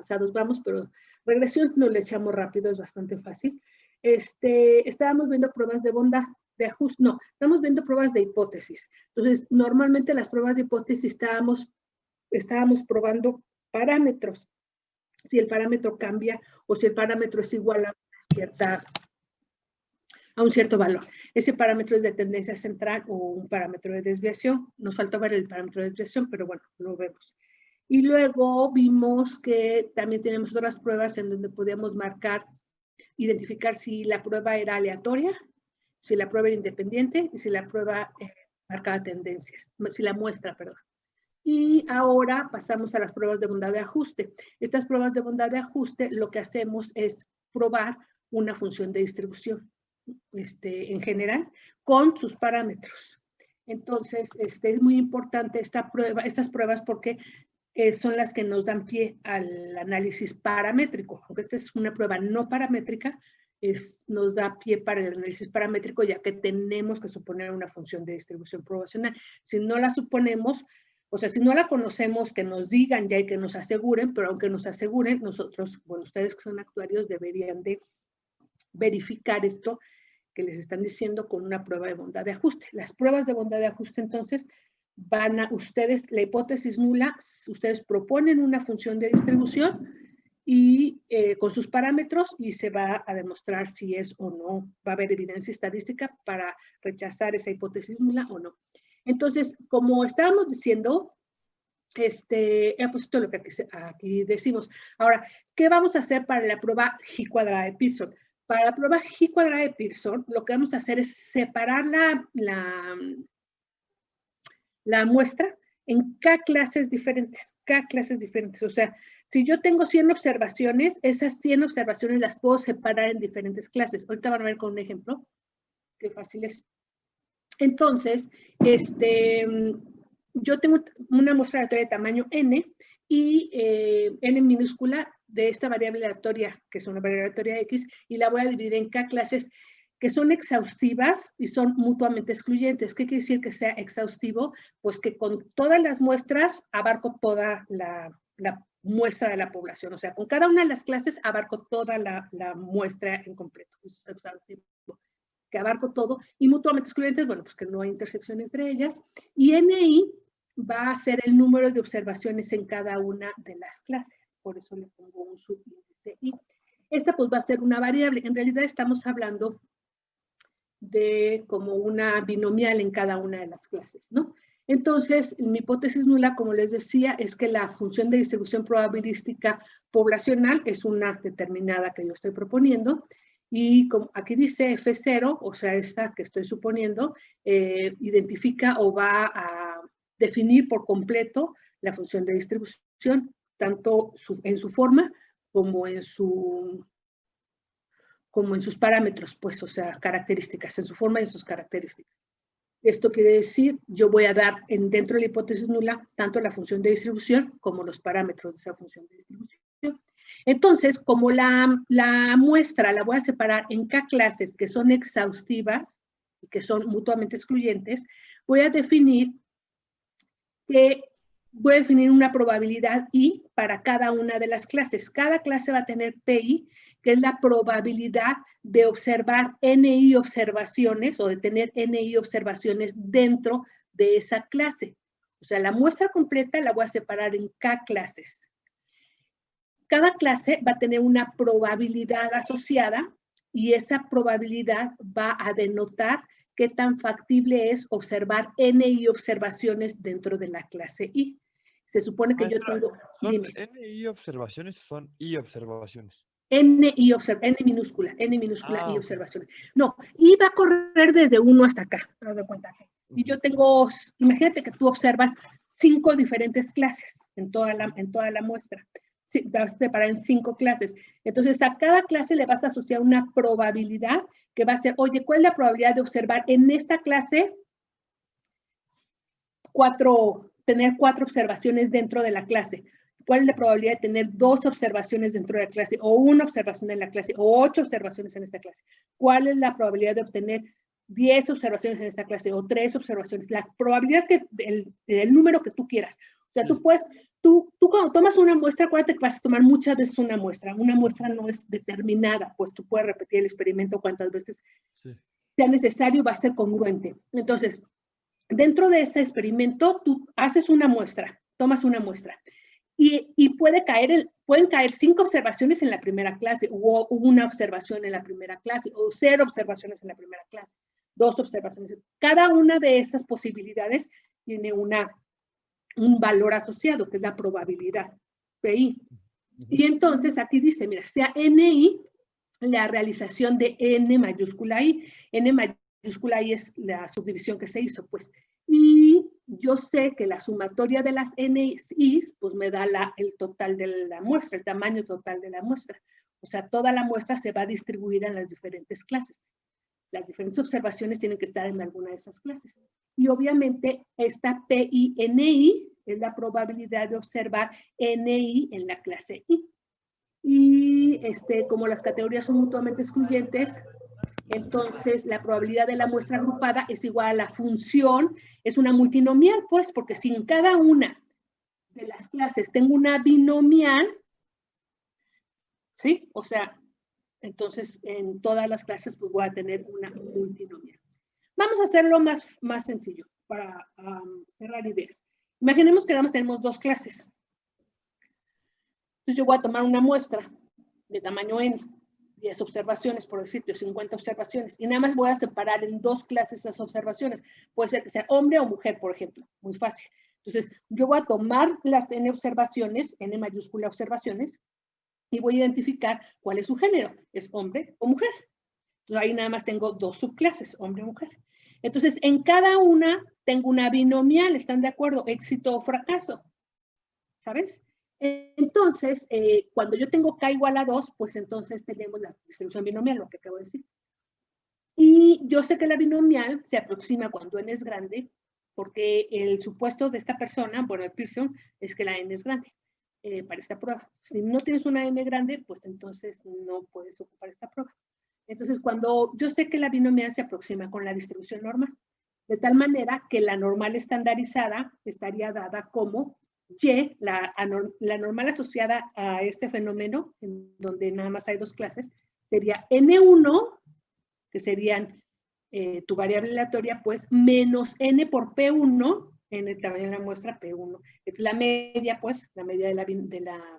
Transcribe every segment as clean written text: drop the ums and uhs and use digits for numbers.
avanzados vamos, pero regresión no le echamos rápido, es bastante fácil. Estábamos viendo pruebas de bondad, de ajuste, no, estamos viendo pruebas de hipótesis. Entonces, normalmente las pruebas de hipótesis estábamos probando parámetros, si el parámetro cambia o si el parámetro es igual a un cierto valor. Ese parámetro es de tendencia central o un parámetro de desviación. Nos falta ver el parámetro de desviación, pero bueno, lo vemos. Y luego vimos que también tenemos otras pruebas en donde podíamos identificar si la prueba era aleatoria, si la prueba era independiente y si la prueba marcaba tendencias, si la muestra, perdón. Y ahora pasamos a las pruebas de bondad de ajuste. Estas pruebas de bondad de ajuste lo que hacemos es probar una función de distribución en general con sus parámetros. Entonces, es muy importante estas pruebas porque son las que nos dan pie al análisis paramétrico. Aunque esta es una prueba no paramétrica, nos da pie para el análisis paramétrico, ya que tenemos que suponer una función de distribución proporcional. Si no la suponemos, o sea, si no la conocemos, que nos digan ya y que nos aseguren, pero aunque nos aseguren, nosotros, bueno, ustedes que son actuarios deberían de verificar esto que les están diciendo con una prueba de bondad de ajuste. Las pruebas de bondad de ajuste, entonces, ustedes, la hipótesis nula, ustedes proponen una función de distribución y con sus parámetros y se va a demostrar si es o no, va a haber evidencia estadística para rechazar esa hipótesis nula o no. Entonces, como estábamos diciendo, pues esto es lo que aquí decimos. Ahora, ¿qué vamos a hacer para la prueba G cuadrada de Pearson? Para la prueba G cuadrada de Pearson, lo que vamos a hacer es separar la muestra en K clases diferentes. O sea, si yo tengo 100 observaciones, esas 100 observaciones las puedo separar en diferentes clases. Ahorita van a ver con un ejemplo. Qué fácil es. Entonces, yo tengo una muestra aleatoria de tamaño n y n minúscula de esta variable aleatoria, que es una variable aleatoria x, y la voy a dividir en K clases que son exhaustivas y son mutuamente excluyentes. ¿Qué quiere decir que sea exhaustivo? Pues que con todas las muestras abarco toda la muestra de la población. O sea, con cada una de las clases abarco toda la muestra en completo. Eso es exhaustivo, que abarco todo. Y mutuamente excluyentes, bueno, pues que no hay intersección entre ellas. Y NI va a ser el número de observaciones en cada una de las clases. Por eso le pongo un subíndice I. Esta pues va a ser una variable. En realidad estamos hablando de como una binomial en cada una de las clases, ¿no? Entonces, mi hipótesis nula, como les decía, es que la función de distribución probabilística poblacional es una determinada que yo estoy proponiendo, y como aquí dice F0, o sea, esta que estoy suponiendo, identifica o va a definir por completo la función de distribución, tanto en su forma como en sus parámetros, pues, o sea, características, en su forma y en sus características. Esto quiere decir, yo voy a dar dentro de la hipótesis nula tanto la función de distribución como los parámetros de esa función de distribución. Entonces, como la muestra la voy a separar en K clases que son exhaustivas y que son mutuamente excluyentes, voy a definir una probabilidad I para cada una de las clases. Cada clase va a tener PI, que es la probabilidad de observar NI observaciones o de tener NI observaciones dentro de esa clase. O sea, la muestra completa la voy a separar en K clases. Cada clase va a tener una probabilidad asociada y esa probabilidad va a denotar qué tan factible es observar NI observaciones dentro de la clase I. Se supone que yo tengo... ¿Son NI observaciones o son I observaciones? N minúscula, I observaciones. No, I va a correr desde 1 hasta acá, te das cuenta. Si yo tengo, imagínate que tú observas 5 diferentes clases en toda la muestra. Vas a separar en 5 clases. Entonces, a cada clase le vas a asociar una probabilidad que va a ser, oye, ¿cuál es la probabilidad de observar en esta clase tener 4 observaciones dentro de la clase? ¿Cuál es la probabilidad de tener 2 observaciones dentro de la clase o 1 observación en la clase o 8 observaciones en esta clase? ¿Cuál es la probabilidad de obtener 10 observaciones en esta clase o 3 observaciones? La probabilidad del número que tú quieras. O sea, tú puedes tú cuando tomas una muestra, acuérdate que vas a tomar muchas veces una muestra no es determinada, pues tú puedes repetir el experimento cuantas veces sea necesario, va a ser congruente. Entonces, dentro de ese experimento, tú haces una muestra, tomas una muestra, y pueden caer 5 observaciones en la primera clase, o una observación en la primera clase, o 0 observaciones en la primera clase, 2 observaciones. Cada una de esas posibilidades tiene un valor asociado, que es la probabilidad, PI. Y entonces aquí dice, mira, sea NI la realización de N mayúscula I. N mayúscula I es la subdivisión que se hizo, pues. Y yo sé que la sumatoria de las NIs, pues me da el total de la muestra, el tamaño total de la muestra. O sea, toda la muestra se va a distribuir en las diferentes clases. Las diferentes observaciones tienen que estar en alguna de esas clases. Y obviamente esta PI-NI es la probabilidad de observar NI en la clase I. Y como las categorías son mutuamente excluyentes, entonces la probabilidad de la muestra agrupada es igual a la función, es una multinomial, pues, porque si en cada una de las clases tengo una binomial, ¿sí? O sea, entonces en todas las clases pues voy a tener una multinomial. Vamos a hacerlo más sencillo para cerrar ideas. Imaginemos que tenemos 2 clases. Entonces yo voy a tomar una muestra de tamaño n, 10 observaciones, por decirte, 50 observaciones, y nada más voy a separar en 2 clases esas observaciones. Puede ser que sea hombre o mujer, por ejemplo, muy fácil. Entonces yo voy a tomar las n observaciones, n mayúscula observaciones, y voy a identificar cuál es su género, ¿es hombre o mujer? Entonces ahí nada más tengo 2 subclases, hombre o mujer. Entonces en cada una tengo una binomial, ¿están de acuerdo? Éxito o fracaso, ¿sabes? Entonces, cuando yo tengo K igual a 2, pues entonces tenemos la distribución binomial, lo que acabo de decir. Y yo sé que la binomial se aproxima cuando n es grande, porque el supuesto de esta persona, bueno, el Pearson, es que la n es grande para esta prueba. Si no tienes una n grande, pues entonces no puedes ocupar esta prueba. Entonces, cuando yo sé que la binomial se aproxima con la distribución normal, de tal manera que la normal estandarizada estaría dada como Y, la normal asociada a este fenómeno, en donde nada más hay 2 clases, sería N1, que serían tu variable aleatoria, pues, menos N por P1, en el tamaño de la muestra P1. Es la media, pues, la media de la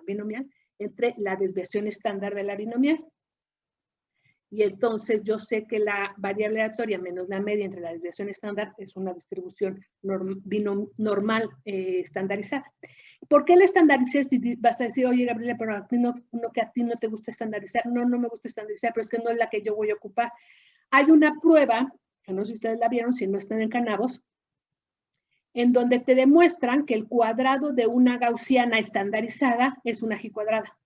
binomial, entre la desviación estándar de la binomial. Y entonces yo sé que la variable aleatoria menos la media entre la desviación estándar es una distribución normal estandarizada. ¿Por qué la estandaricé? Si vas a decir, oye, Gabriela, pero a ti que a ti no te gusta estandarizar. No, no me gusta estandarizar, pero es que no es la que yo voy a ocupar. Hay una prueba, que no sé si ustedes la vieron, si no están en Canavos, en donde te demuestran que el cuadrado de una gaussiana estandarizada es una G cuadrada.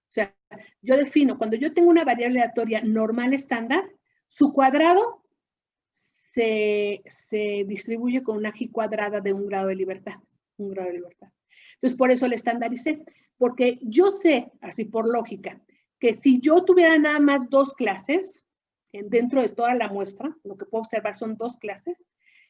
O sea, yo defino, cuando yo tengo una variable aleatoria normal estándar, su cuadrado se distribuye con una G cuadrada de un grado de libertad. Entonces, por eso le estandaricé. Porque yo sé, así por lógica, que si yo tuviera nada más 2 clases, dentro de toda la muestra, lo que puedo observar son 2 clases,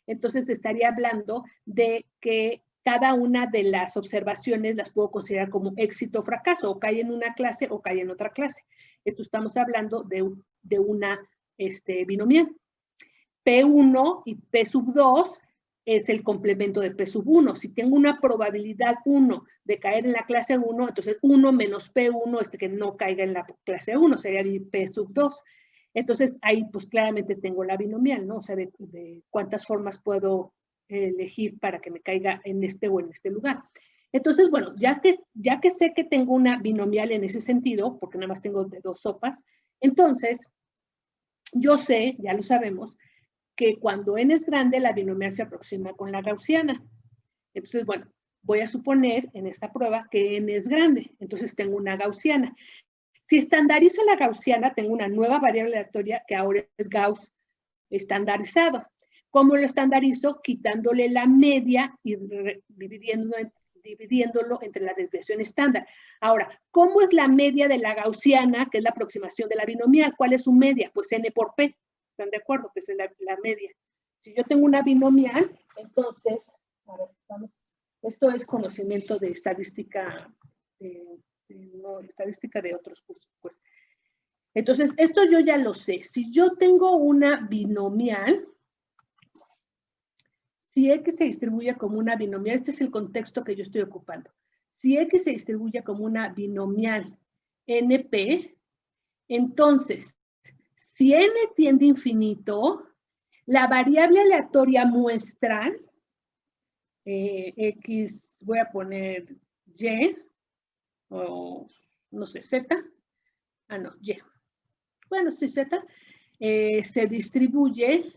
entonces estaría hablando de que cada una de las observaciones las puedo considerar como éxito o fracaso, o cae en una clase o cae en otra clase. Esto estamos hablando de una binomial. P1 y P sub 2 es el complemento de P sub 1. Si tengo una probabilidad 1 de caer en la clase 1, entonces 1 menos P1 que no caiga en la clase 1, sería P sub 2. Entonces ahí pues claramente tengo la binomial, ¿no? O sea, de cuántas formas puedo elegir para que me caiga en este o en este lugar. Entonces, bueno, ya que sé que tengo una binomial en ese sentido, porque nada más tengo de 2 sopas, entonces yo sé, ya lo sabemos, que cuando n es grande, la binomial se aproxima con la gaussiana. Entonces, bueno, voy a suponer en esta prueba que n es grande, entonces tengo una gaussiana. Si estandarizo la gaussiana, tengo una nueva variable aleatoria que ahora es Gauss estandarizado. ¿Cómo lo estandarizo? Quitándole la media y dividiéndolo entre la desviación estándar. Ahora, ¿cómo es la media de la gaussiana, que es la aproximación de la binomial? ¿Cuál es su media? Pues n por p. ¿Están de acuerdo? Que es la media. Si yo tengo una binomial, entonces, a ver, vamos. Esto es conocimiento de estadística, no, estadística de otros cursos, pues. Entonces, esto yo ya lo sé. Si yo tengo una binomial, si X se distribuye como una binomial, este es el contexto que yo estoy ocupando. Si X se distribuye como una binomial NP, entonces, si N tiende a infinito, la variable aleatoria muestral, X, voy a poner Y, o no sé, Z, no, Y. Bueno, sí, Z, se distribuye,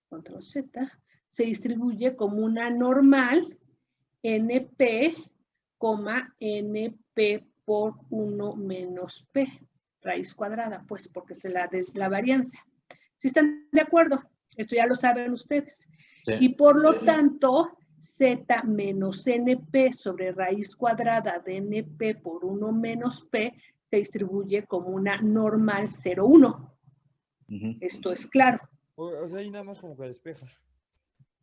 control Z, se distribuye como una normal NP, NP por 1 menos P, raíz cuadrada, pues porque es la varianza. ¿Sí están de acuerdo? Esto ya lo saben ustedes. Sí. Y por lo tanto, Z menos NP sobre raíz cuadrada de NP por 1 menos P se distribuye como una normal 0,1. Esto es claro. O sea, ahí nada más como que despeja.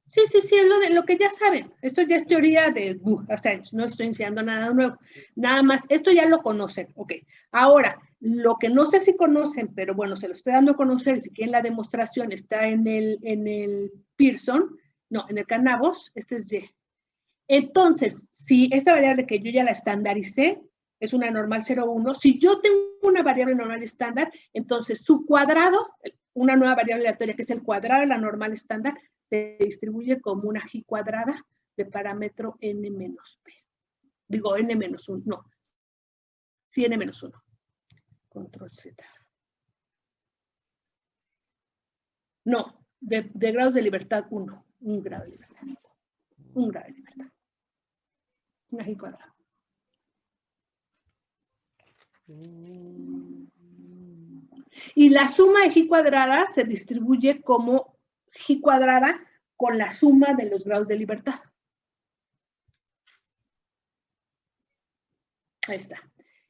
Sí, es lo que ya saben. Esto ya es teoría de, o sea, no estoy enseñando nada nuevo. Nada más, esto ya lo conocen. Ok. Ahora, lo que no sé si conocen, pero bueno, se lo estoy dando a conocer, si quieren la demostración, está en el Pearson, no, en el Canavos, este es Y. Entonces, si esta variable que yo ya la estandaricé, es una normal 0,1, si yo tengo una variable normal estándar, entonces su cuadrado, una nueva variable aleatoria que es el cuadrado de la normal estándar, se distribuye como una G cuadrada de parámetro n menos p. Digo, n menos 1, no. Sí, n menos 1. Control Z. No, de grados de libertad 1. Un grado de libertad. Un grado de libertad. Una G cuadrada. Y la suma de G cuadrada se distribuye como G cuadrada con la suma de los grados de libertad. Ahí está.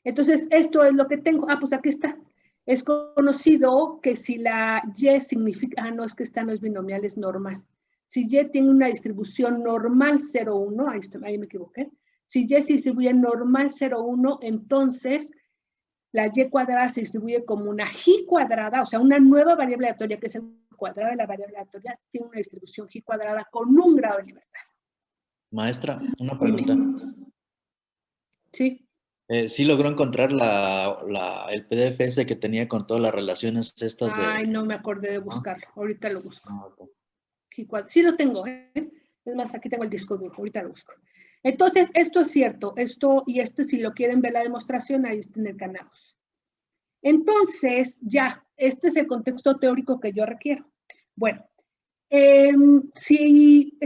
Entonces, esto es lo que tengo. Pues aquí está. Es conocido que si la Y significa, no, es que esta no es binomial, es normal. Si Y tiene una distribución normal 0,1, ahí me equivoqué. Si Y se distribuye normal 0,1, entonces la Y cuadrada se distribuye como una G cuadrada, o sea, una nueva variable aleatoria, que es el cuadrado de la variable aleatoria, tiene una distribución G cuadrada con un grado de libertad. Maestra, una pregunta. Sí. Sí logró encontrar el PDF ese que tenía con todas las relaciones estas de... Ay, no me acordé de buscarlo. Ahorita lo busco. Okay. Sí lo tengo, ¿eh? Es más, aquí tengo el disco duro. Ahorita lo busco. Entonces, esto es cierto. Esto, si lo quieren ver la demostración, ahí está en el canal. Entonces, ya, este es el contexto teórico que yo requiero. Bueno, si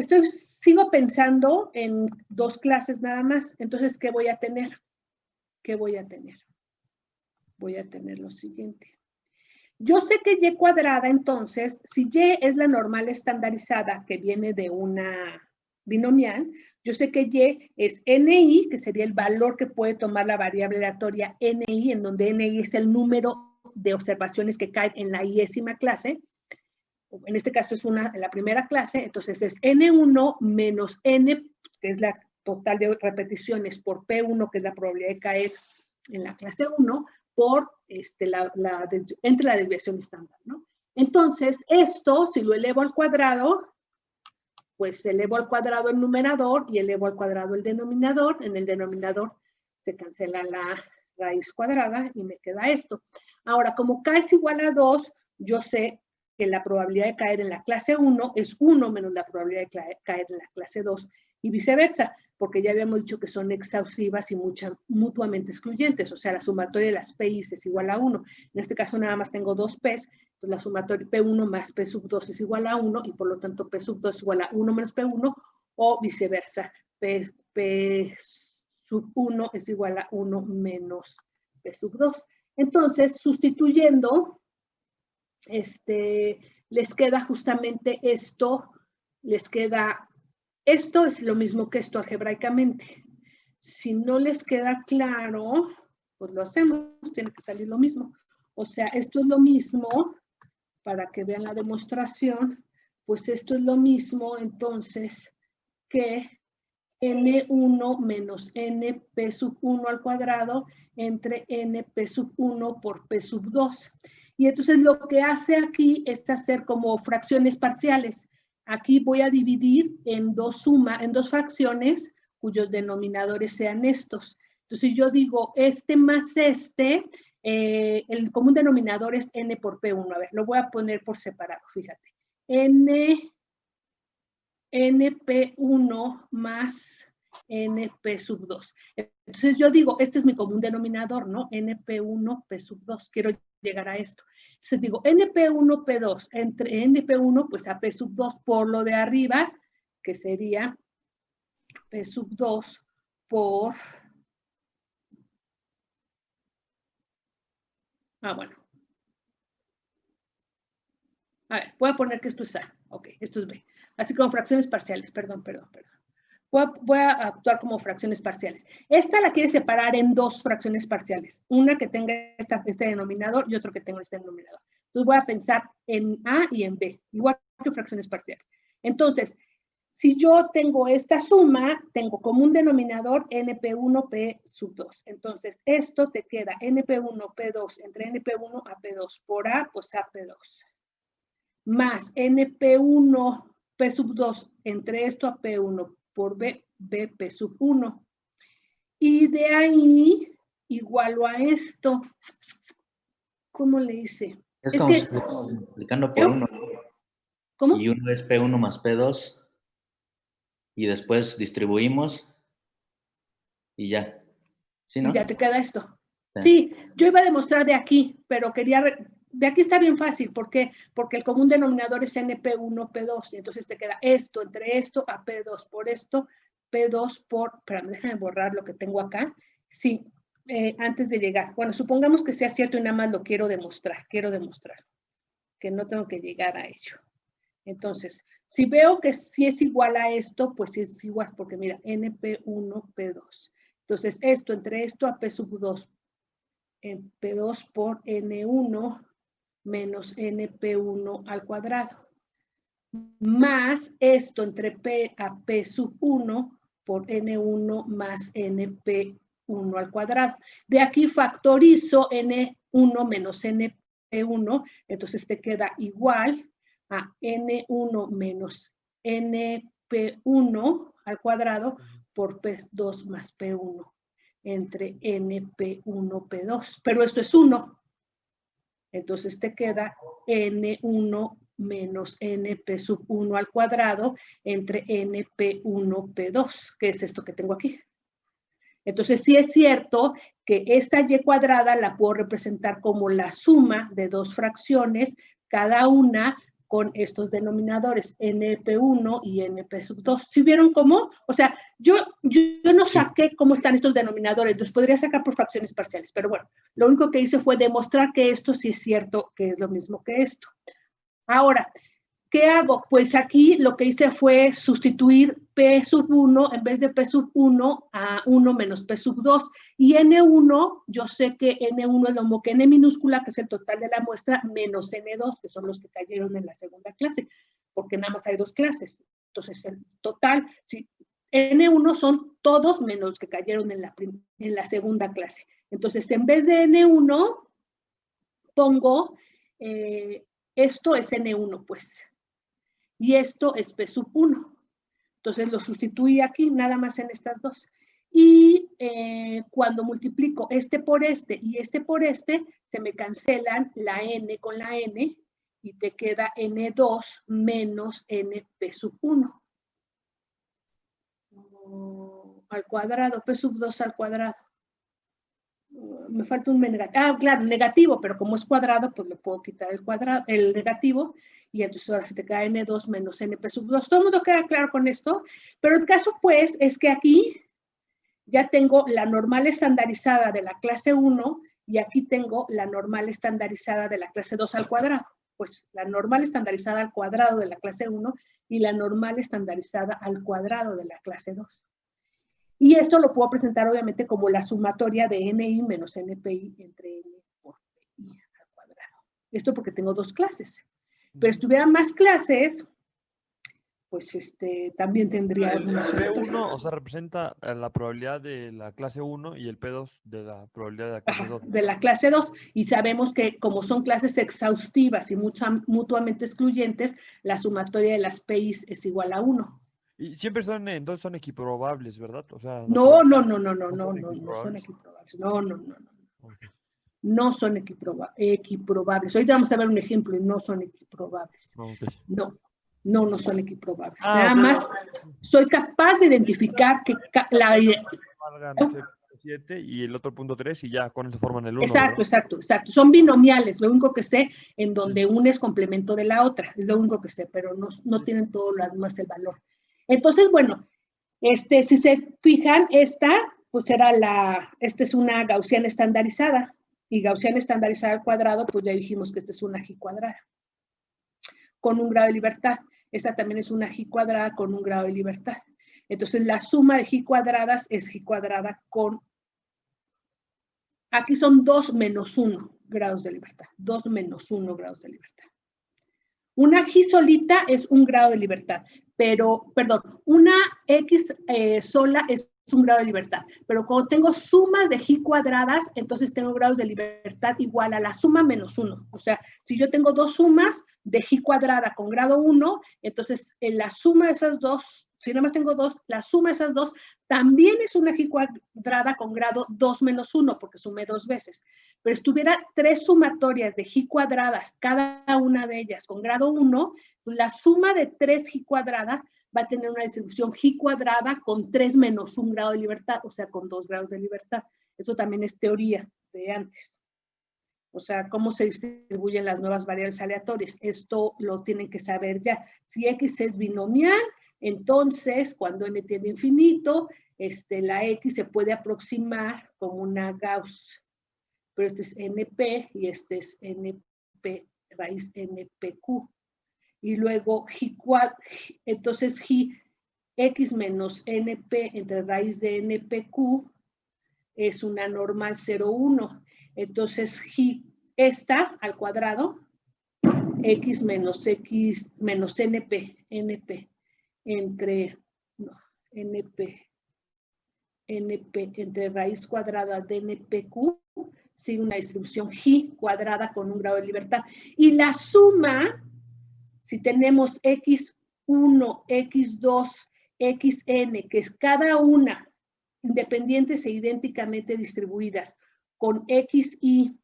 sigo pensando en 2 clases nada más, entonces, ¿qué voy a tener? ¿Qué voy a tener? Voy a tener lo siguiente. Yo sé que Y cuadrada, entonces, si Y es la normal estandarizada que viene de una binomial, yo sé que Y es NI, que sería el valor que puede tomar la variable aleatoria NI, en donde NI es el número de observaciones que caen en la iésima clase. En este caso es la primera clase, entonces es N1 menos N, que es la total de repeticiones, por P1, que es la probabilidad de caer en la clase 1, por entre la desviación estándar, ¿no? Entonces, esto, si lo elevo al cuadrado, pues elevo al cuadrado el numerador y elevo al cuadrado el denominador. En el denominador se cancela la raíz cuadrada y me queda esto. Ahora, como K es igual a 2, yo sé que la probabilidad de caer en la clase 1 es 1 menos la probabilidad de caer en la clase 2 y viceversa, porque ya habíamos dicho que son exhaustivas y mutuamente excluyentes, o sea, la sumatoria de las PIs es igual a 1. En este caso nada más tengo 2 P's, entonces la sumatoria P1 más P sub 2 es igual a 1 y por lo tanto P sub 2 es igual a 1 menos P1 o viceversa, P sub 1 es igual a 1 menos P sub 2. Entonces, sustituyendo, les queda justamente esto, esto es lo mismo que esto algebraicamente. Si no les queda claro, pues lo hacemos, tiene que salir lo mismo. O sea, esto es lo mismo, para que vean la demostración, pues esto es lo mismo, entonces, que N1 menos NP sub 1 al cuadrado entre NP sub 1 por P sub 2. Y entonces lo que hace aquí es hacer como fracciones parciales. Aquí voy a dividir en dos fracciones cuyos denominadores sean estos. Entonces yo digo este más este, el común denominador es N por P1. A ver, lo voy a poner por separado, fíjate. NP1 más NP sub 2. Entonces yo digo, este es mi común denominador, ¿no? NP1, P sub 2. Quiero llegar a esto. Entonces digo, NP1, P2, entre NP1, pues a P sub 2 por lo de arriba, que sería P sub 2 por... bueno. A ver, voy a poner que esto es A. Ok, esto es B. Así como fracciones parciales, perdón. Voy a actuar como fracciones parciales. Esta la quiere separar en dos fracciones parciales. Una que tenga este denominador y otro que tenga este denominador. Entonces voy a pensar en A y en B, igual que fracciones parciales. Entonces, si yo tengo esta suma, tengo como un denominador NP1, P sub 2. Entonces, esto te queda NP1, P2 entre NP1 a P2 por A, pues a P2. Más NP1, P sub 2 entre esto a P1 por B, BP sub 1. Y de ahí igualo a esto. ¿Cómo le hice? Es como si estamos multiplicando por 1. ¿Cómo? Y 1 es P1 más P2. Y después distribuimos y ya. ¿Sí, no? Y ya te queda esto. Sí, yo iba a demostrar de aquí, pero quería... De aquí está bien fácil. ¿Por qué? Porque el común denominador es NP1, P2. Y entonces te queda esto entre esto a P2 por esto, P2 por... Espérame, déjame borrar lo que tengo acá. Sí, antes de llegar. Bueno, supongamos que sea cierto y nada más lo quiero demostrar. Que no tengo que llegar a ello. Entonces, si veo que sí es igual a esto, pues sí es igual, porque mira, NP1, P2. Entonces, esto entre esto a P sub 2, en P2 por N1 menos NP1 al cuadrado, más esto entre P a P sub 1 por N1 más NP1 al cuadrado. De aquí factorizo N1 menos NP1, entonces te queda igual a N1 menos NP1 al cuadrado por P2 más P1 entre NP1, P2. Pero esto es 1. Entonces te queda N1 menos NP sub 1 al cuadrado entre NP1, P2, que es esto que tengo aquí. Entonces sí es cierto que esta Y cuadrada la puedo representar como la suma de dos fracciones, cada una con estos denominadores, NP1 y NP sub 2. ¿Sí vieron cómo? O sea, yo no saqué cómo están estos denominadores, los podría sacar por fracciones parciales, pero bueno, lo único que hice fue demostrar que esto sí es cierto, que es lo mismo que esto. Ahora, ¿qué hago? Pues aquí lo que hice fue sustituir P sub 1 en vez de P sub 1 a 1 menos P sub 2. Y N1, yo sé que N1 es lo mismo que N minúscula, que es el total de la muestra, menos N2, que son los que cayeron en la segunda clase, porque nada más hay dos clases. Entonces, el total, sí, N1 son todos menos los que cayeron en la segunda clase. Entonces, en vez de N1, pongo, esto es N1, pues. Y esto es P sub 1. Entonces lo sustituí aquí, nada más en estas dos. Y cuando multiplico este por este y este por este, se me cancelan la N con la N y te queda N2 menos NP sub 1. Al cuadrado, P sub 2 al cuadrado. Me falta un negativo. Claro, negativo, pero como es cuadrado, pues le puedo quitar el negativo. Y entonces ahora se te queda N2 menos NP sub 2. Todo el mundo queda claro con esto. Pero el caso, pues, es que aquí ya tengo la normal estandarizada de la clase 1 y aquí tengo la normal estandarizada de la clase 2 al cuadrado. Pues la normal estandarizada al cuadrado de la clase 1 y la normal estandarizada al cuadrado de la clase 2. Y esto lo puedo presentar obviamente como la sumatoria de NI menos NPI entre N por PI al cuadrado. Esto porque tengo dos clases. Pero si tuviera más clases, pues también tendría El una sumatoria. P1, o sea, representa la probabilidad de la clase 1 y el P2 de la probabilidad de la clase 2. De la clase 2, y sabemos que como son clases exhaustivas y mutuamente excluyentes, la sumatoria de las PIs es igual a 1. Y siempre entonces son equiprobables, ¿verdad? O sea, No son equiprobables. equiprobables. No. Okay. No son equiprobables. Ahorita vamos a ver un ejemplo y no son equiprobables. Okay. No son equiprobables. Ah, Nada okay. más soy capaz de identificar que la... Valgan 7 y el otro punto 3 y ya con eso forman el 1. Exacto. Son binomiales, lo único que sé, en donde una es complemento de la otra, es lo único que sé, pero no tienen todo lo demás el valor. Entonces, bueno, si se fijan, pues esta es una gaussiana estandarizada, y gaussiana estandarizada al cuadrado, pues ya dijimos que esta es una G cuadrada, con un grado de libertad. Esta también es una G cuadrada con un grado de libertad. Entonces, la suma de G cuadradas es G cuadrada con... Aquí son 2 menos 1 grados de libertad. 2 menos 1 grados de libertad. Una G solita es un grado de libertad, pero, perdón, una X sola es un grado de libertad, pero cuando tengo sumas de G cuadradas, entonces tengo grados de libertad igual a la suma menos 1. O sea, si yo tengo dos sumas de G cuadrada con grado 1, entonces en la suma de esas dos, si nada más tengo dos, la suma de esas dos también es una G cuadrada con grado 2 menos 1, porque sumé 2 veces. Pero si tuviera 3 sumatorias de G cuadradas, cada una de ellas con grado 1, la suma de 3 G cuadradas va a tener una distribución G cuadrada con 3 menos 1 grado de libertad, o sea, con 2 grados de libertad. Eso también es teoría de antes. O sea, cómo se distribuyen las nuevas variables aleatorias. Esto lo tienen que saber ya. Si X es binomial, entonces, cuando n tiende a infinito, la X se puede aproximar como una Gauss. Pero este es NP y este es NP raíz NPQ. Y luego entonces X menos NP entre raíz de NPQ es una normal 0,1. Entonces esta al cuadrado, X menos NP entre, NP entre raíz cuadrada de NPQ, sigue una distribución G cuadrada con un grado de libertad. Y la suma, si tenemos X1, X2, Xn, que es cada una independientes e idénticamente distribuidas, con Xi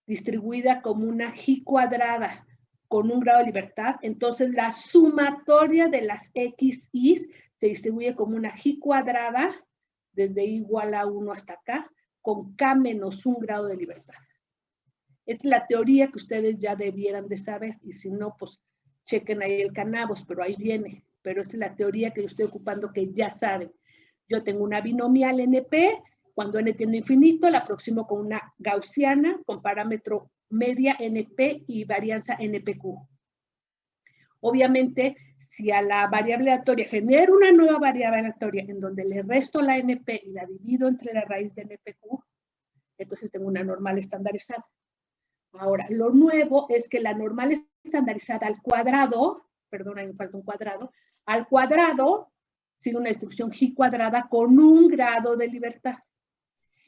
distribuida como una G cuadrada con un grado de libertad, entonces la sumatoria de las Xi se distribuye como una G cuadrada desde igual a 1 hasta acá, con K menos 1 grado de libertad. Esta es la teoría que ustedes ya debieran de saber, y si no, pues chequen ahí el Canabos, pero ahí viene. Pero esta es la teoría que yo estoy ocupando que ya saben. Yo tengo una binomial NP, cuando n tiende a infinito, la aproximo con una gaussiana con parámetro media NP y varianza NPQ. Obviamente, si a la variable aleatoria genero una nueva variable aleatoria en donde le resto la NP y la divido entre la raíz de NPQ, entonces tengo una normal estandarizada. Ahora, lo nuevo es que la normal estandarizada al cuadrado, perdón, ahí me falta un cuadrado, al cuadrado sigue una distribución G cuadrada con un grado de libertad.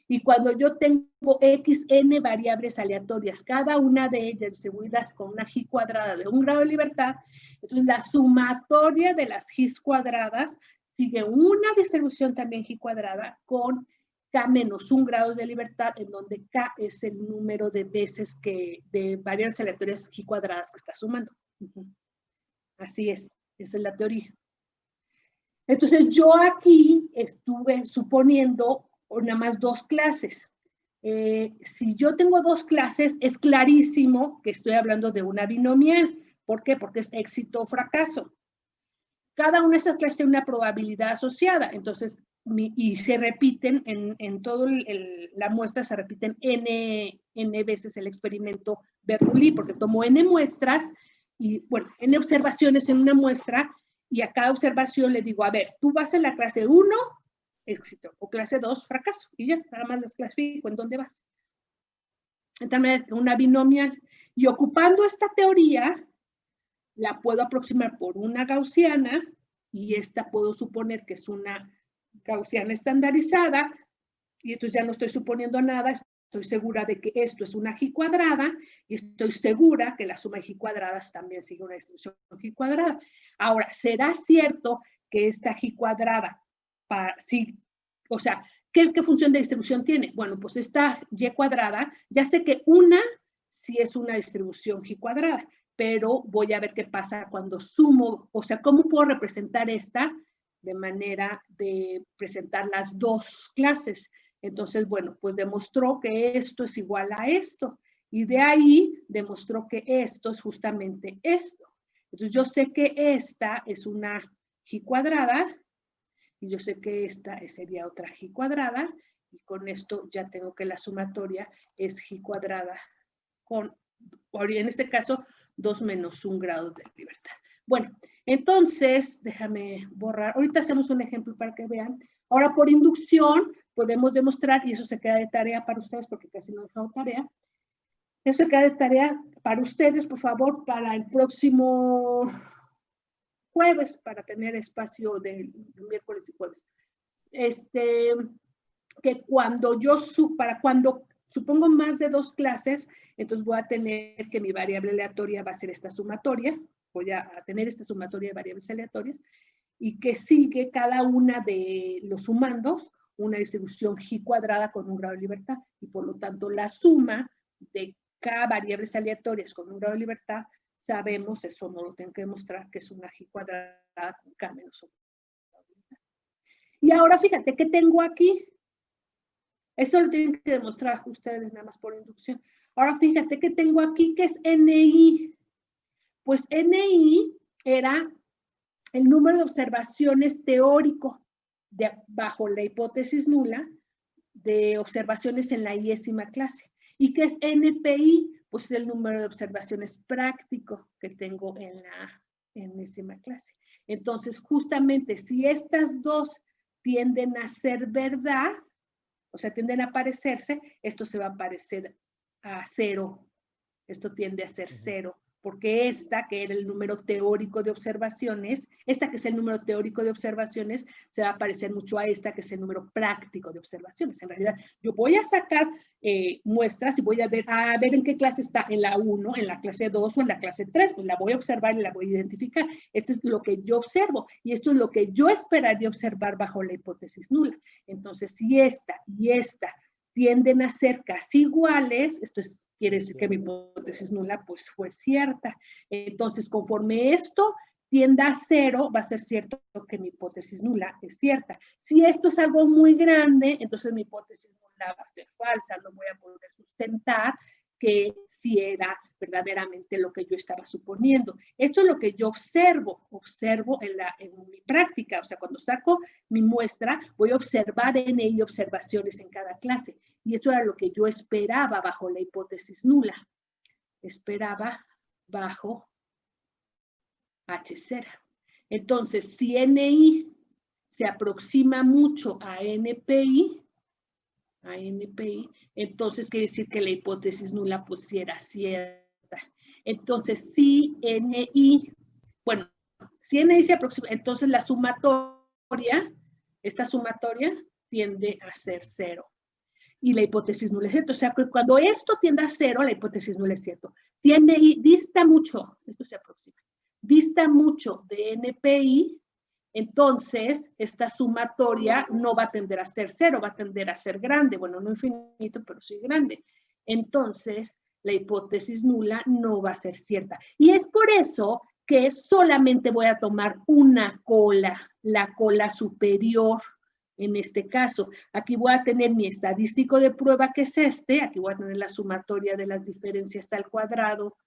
Y cuando yo tengo Xn variables aleatorias, cada una de ellas distribuidas con una G cuadrada de un grado de libertad, entonces la sumatoria de las G cuadradas sigue una distribución también G cuadrada con K menos 1 grado de libertad, en donde K es el número de veces de variables aleatorias G cuadradas que está sumando. Así es, esa es la teoría. Entonces yo aquí estuve suponiendo nada más 2 clases. Si yo tengo 2 clases, es clarísimo que estoy hablando de una binomial. ¿Por qué? Porque es éxito o fracaso. Cada una de esas clases tiene una probabilidad asociada, entonces, y se repiten en toda la muestra, se repiten n veces el experimento Bernoulli, porque tomo n muestras y, bueno, n observaciones en una muestra, y a cada observación le digo, a ver, tú vas en la clase 1, éxito, o clase 2, fracaso, y ya, nada más las clasifico en dónde vas. Entonces, una binomial. Y ocupando esta teoría, la puedo aproximar por una gaussiana y esta puedo suponer que es una gaussiana estandarizada y entonces ya no estoy suponiendo nada, estoy segura de que esto es una G cuadrada y estoy segura que la suma de G cuadradas también sigue una distribución G cuadrada. Ahora, ¿será cierto que esta G cuadrada, sí, o sea, ¿qué función de distribución tiene? Bueno, pues esta Y cuadrada, ya sé que una sí es una distribución G cuadrada, pero voy a ver qué pasa cuando sumo, o sea, ¿cómo puedo representar esta de manera de presentar las dos clases? Entonces, bueno, pues demostró que esto es igual a esto, y de ahí demostró que esto es justamente esto. Entonces, yo sé que esta es una G cuadrada, y yo sé que esta sería otra G cuadrada, y con esto ya tengo que la sumatoria es G cuadrada con, en este caso, 2 menos 1 grado de libertad. Bueno, entonces, déjame borrar. Ahorita hacemos un ejemplo para que vean. Ahora, por inducción, podemos demostrar, y eso se queda de tarea para ustedes, porque casi no he dejado tarea. Eso se queda de tarea para ustedes, por favor, para el próximo jueves, para tener espacio de miércoles y jueves. Que cuando yo, cuando supongo más de 2 clases, entonces voy a tener que mi variable aleatoria va a ser esta sumatoria, voy a tener esta sumatoria de variables aleatorias, y que sigue cada una de los sumandos una distribución G cuadrada con un grado de libertad, y por lo tanto la suma de K variables aleatorias con un grado de libertad, sabemos, eso no lo tengo que demostrar, que es una G cuadrada con K menos 1. Y ahora fíjate, ¿qué tengo aquí? Eso lo tienen que demostrar ustedes nada más por inducción. Ahora fíjate que tengo aquí, que es NI. Pues NI era el número de observaciones teórico bajo la hipótesis nula de observaciones en la iésima clase. ¿Y qué es NPI? Pues es el número de observaciones práctico que tengo en la enésima clase. Entonces, justamente, si estas dos tienden a ser verdad, o sea, tienden a parecerse, esto se va a parecer a 0. Esto tiende a ser 0, porque esta, que era el número teórico de observaciones, esta que es el número teórico de observaciones, se va a parecer mucho a esta que es el número práctico de observaciones. En realidad, yo voy a sacar muestras y voy a ver en qué clase está, en la 1, en la clase 2 o en la clase 3, pues la voy a observar y la voy a identificar. Esto es lo que yo observo y esto es lo que yo esperaría observar bajo la hipótesis nula. Entonces, si esta y esta tienden a ser casi iguales, esto quiere decir que mi hipótesis nula pues fue cierta. Entonces, conforme esto tienda a 0, va a ser cierto que mi hipótesis nula es cierta. Si esto es algo muy grande, entonces mi hipótesis nula va a ser falsa, no voy a poder sustentar que si era verdaderamente lo que yo estaba suponiendo. Esto es lo que yo observo en mi práctica, o sea, cuando saco mi muestra, voy a observar NI observaciones en cada clase, y eso era lo que yo esperaba bajo la hipótesis nula. Esperaba bajo H0. Entonces, si NI se aproxima mucho a NPI, entonces quiere decir que la hipótesis nula pues sí era cierta. Entonces, si NI, bueno, si NI se aproxima, entonces la sumatoria, esta sumatoria tiende a ser 0. Y la hipótesis nula es cierta. O sea, que cuando esto tiende a 0, la hipótesis nula es cierta. Si NI dista mucho, esto se aproxima, dista mucho de NPI, entonces esta sumatoria no va a tender a ser 0, va a tender a ser grande. Bueno, no infinito, pero sí grande. Entonces, la hipótesis nula no va a ser cierta. Y es por eso que solamente voy a tomar una cola, la cola superior. En este caso, aquí voy a tener mi estadístico de prueba, que es este. Aquí voy a tener la sumatoria de las diferencias al cuadrado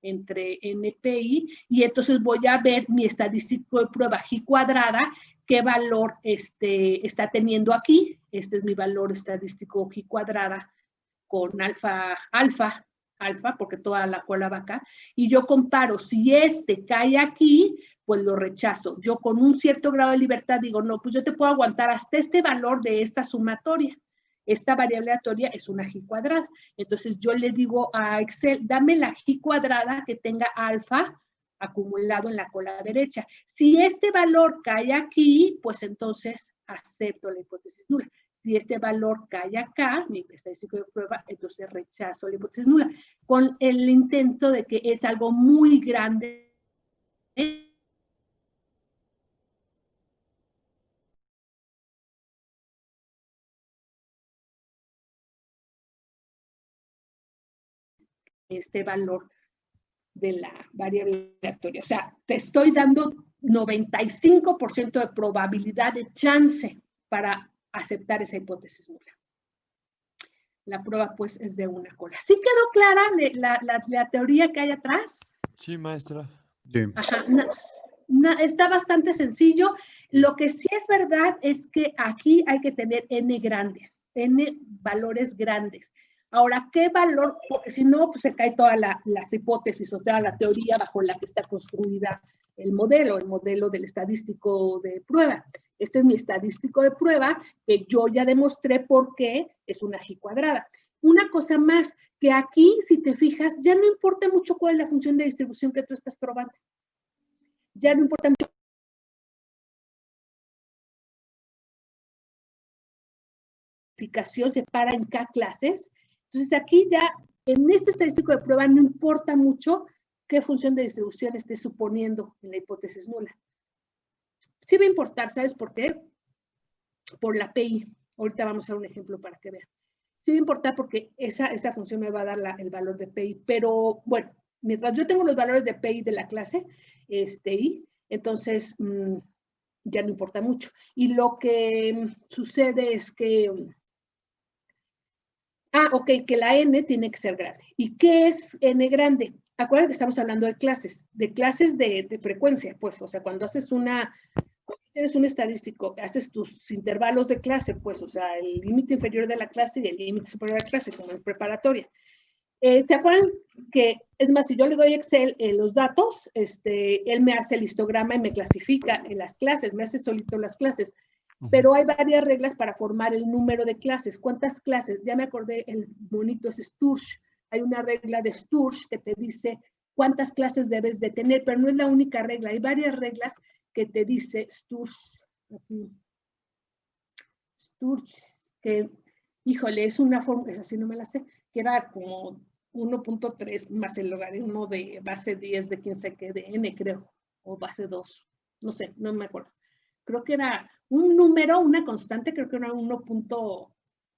entre NPI, y entonces voy a ver mi estadístico de prueba G cuadrada, qué valor está teniendo aquí. Este es mi valor estadístico G cuadrada con alfa, porque toda la cola va acá, y yo comparo, si este cae aquí, pues lo rechazo. Yo con un cierto grado de libertad digo, no, pues yo te puedo aguantar hasta este valor de esta sumatoria. Esta variable aleatoria es una G cuadrada. Entonces yo le digo a Excel, dame la G cuadrada que tenga alfa acumulado en la cola derecha. Si este valor cae aquí, pues entonces acepto la hipótesis nula. Si este valor cae acá, mi estadístico de prueba, entonces rechazo la hipótesis nula, con el intento de que es algo muy grande. Este valor de la variable aleatoria. O sea, te estoy dando 95% de probabilidad de chance para aceptar esa hipótesis nula. La prueba, pues, es de una cola. ¿Sí quedó clara la teoría que hay atrás? Sí, maestra. Sí. Ajá. Está bastante sencillo. Lo que sí es verdad es que aquí hay que tener n grandes, n valores grandes. Ahora, ¿qué valor? Porque si no, pues se cae todas las hipótesis o toda la teoría bajo la que está construida el modelo del estadístico de prueba. Este es mi estadístico de prueba que yo ya demostré por qué es una G cuadrada. Una cosa más, que aquí, si te fijas, ya no importa mucho cuál es la función de distribución que tú estás probando. Ya no importa mucho. Se para en K clases. Entonces aquí ya, en este estadístico de prueba, no importa mucho qué función de distribución esté suponiendo en la hipótesis nula. Sí va a importar, ¿sabes por qué? Por la PI. Ahorita vamos a hacer un ejemplo para que vean. Sí va a importar porque esa función me va a dar el valor de PI, pero bueno, mientras yo tengo los valores de PI de la clase, entonces ya no importa mucho. Y lo que sucede es que que la n tiene que ser grande. ¿Y qué es n grande? Acuérdense que estamos hablando de clases de frecuencia, pues, o sea, cuando tienes un estadístico, haces tus intervalos de clase, pues, o sea, el límite inferior de la clase y el límite superior de la clase, como en preparatoria. ¿Se acuerdan que, es más, si yo le doy a Excel los datos, él me hace el histograma y me clasifica en las clases, me hace solito las clases? Pero hay varias reglas para formar el número de clases. ¿Cuántas clases? Ya me acordé, el bonito es Sturge. Hay una regla de Sturge que te dice cuántas clases debes de tener, pero no es la única regla. Hay varias reglas que te dice Sturge. Sturge, que, híjole, es una forma, es así, no me la sé, que era como 1.3 más el logaritmo de base 10 de quién sé qué, de n, creo, o base 2. No sé, no me acuerdo. Creo que era un número, una constante, creo que era un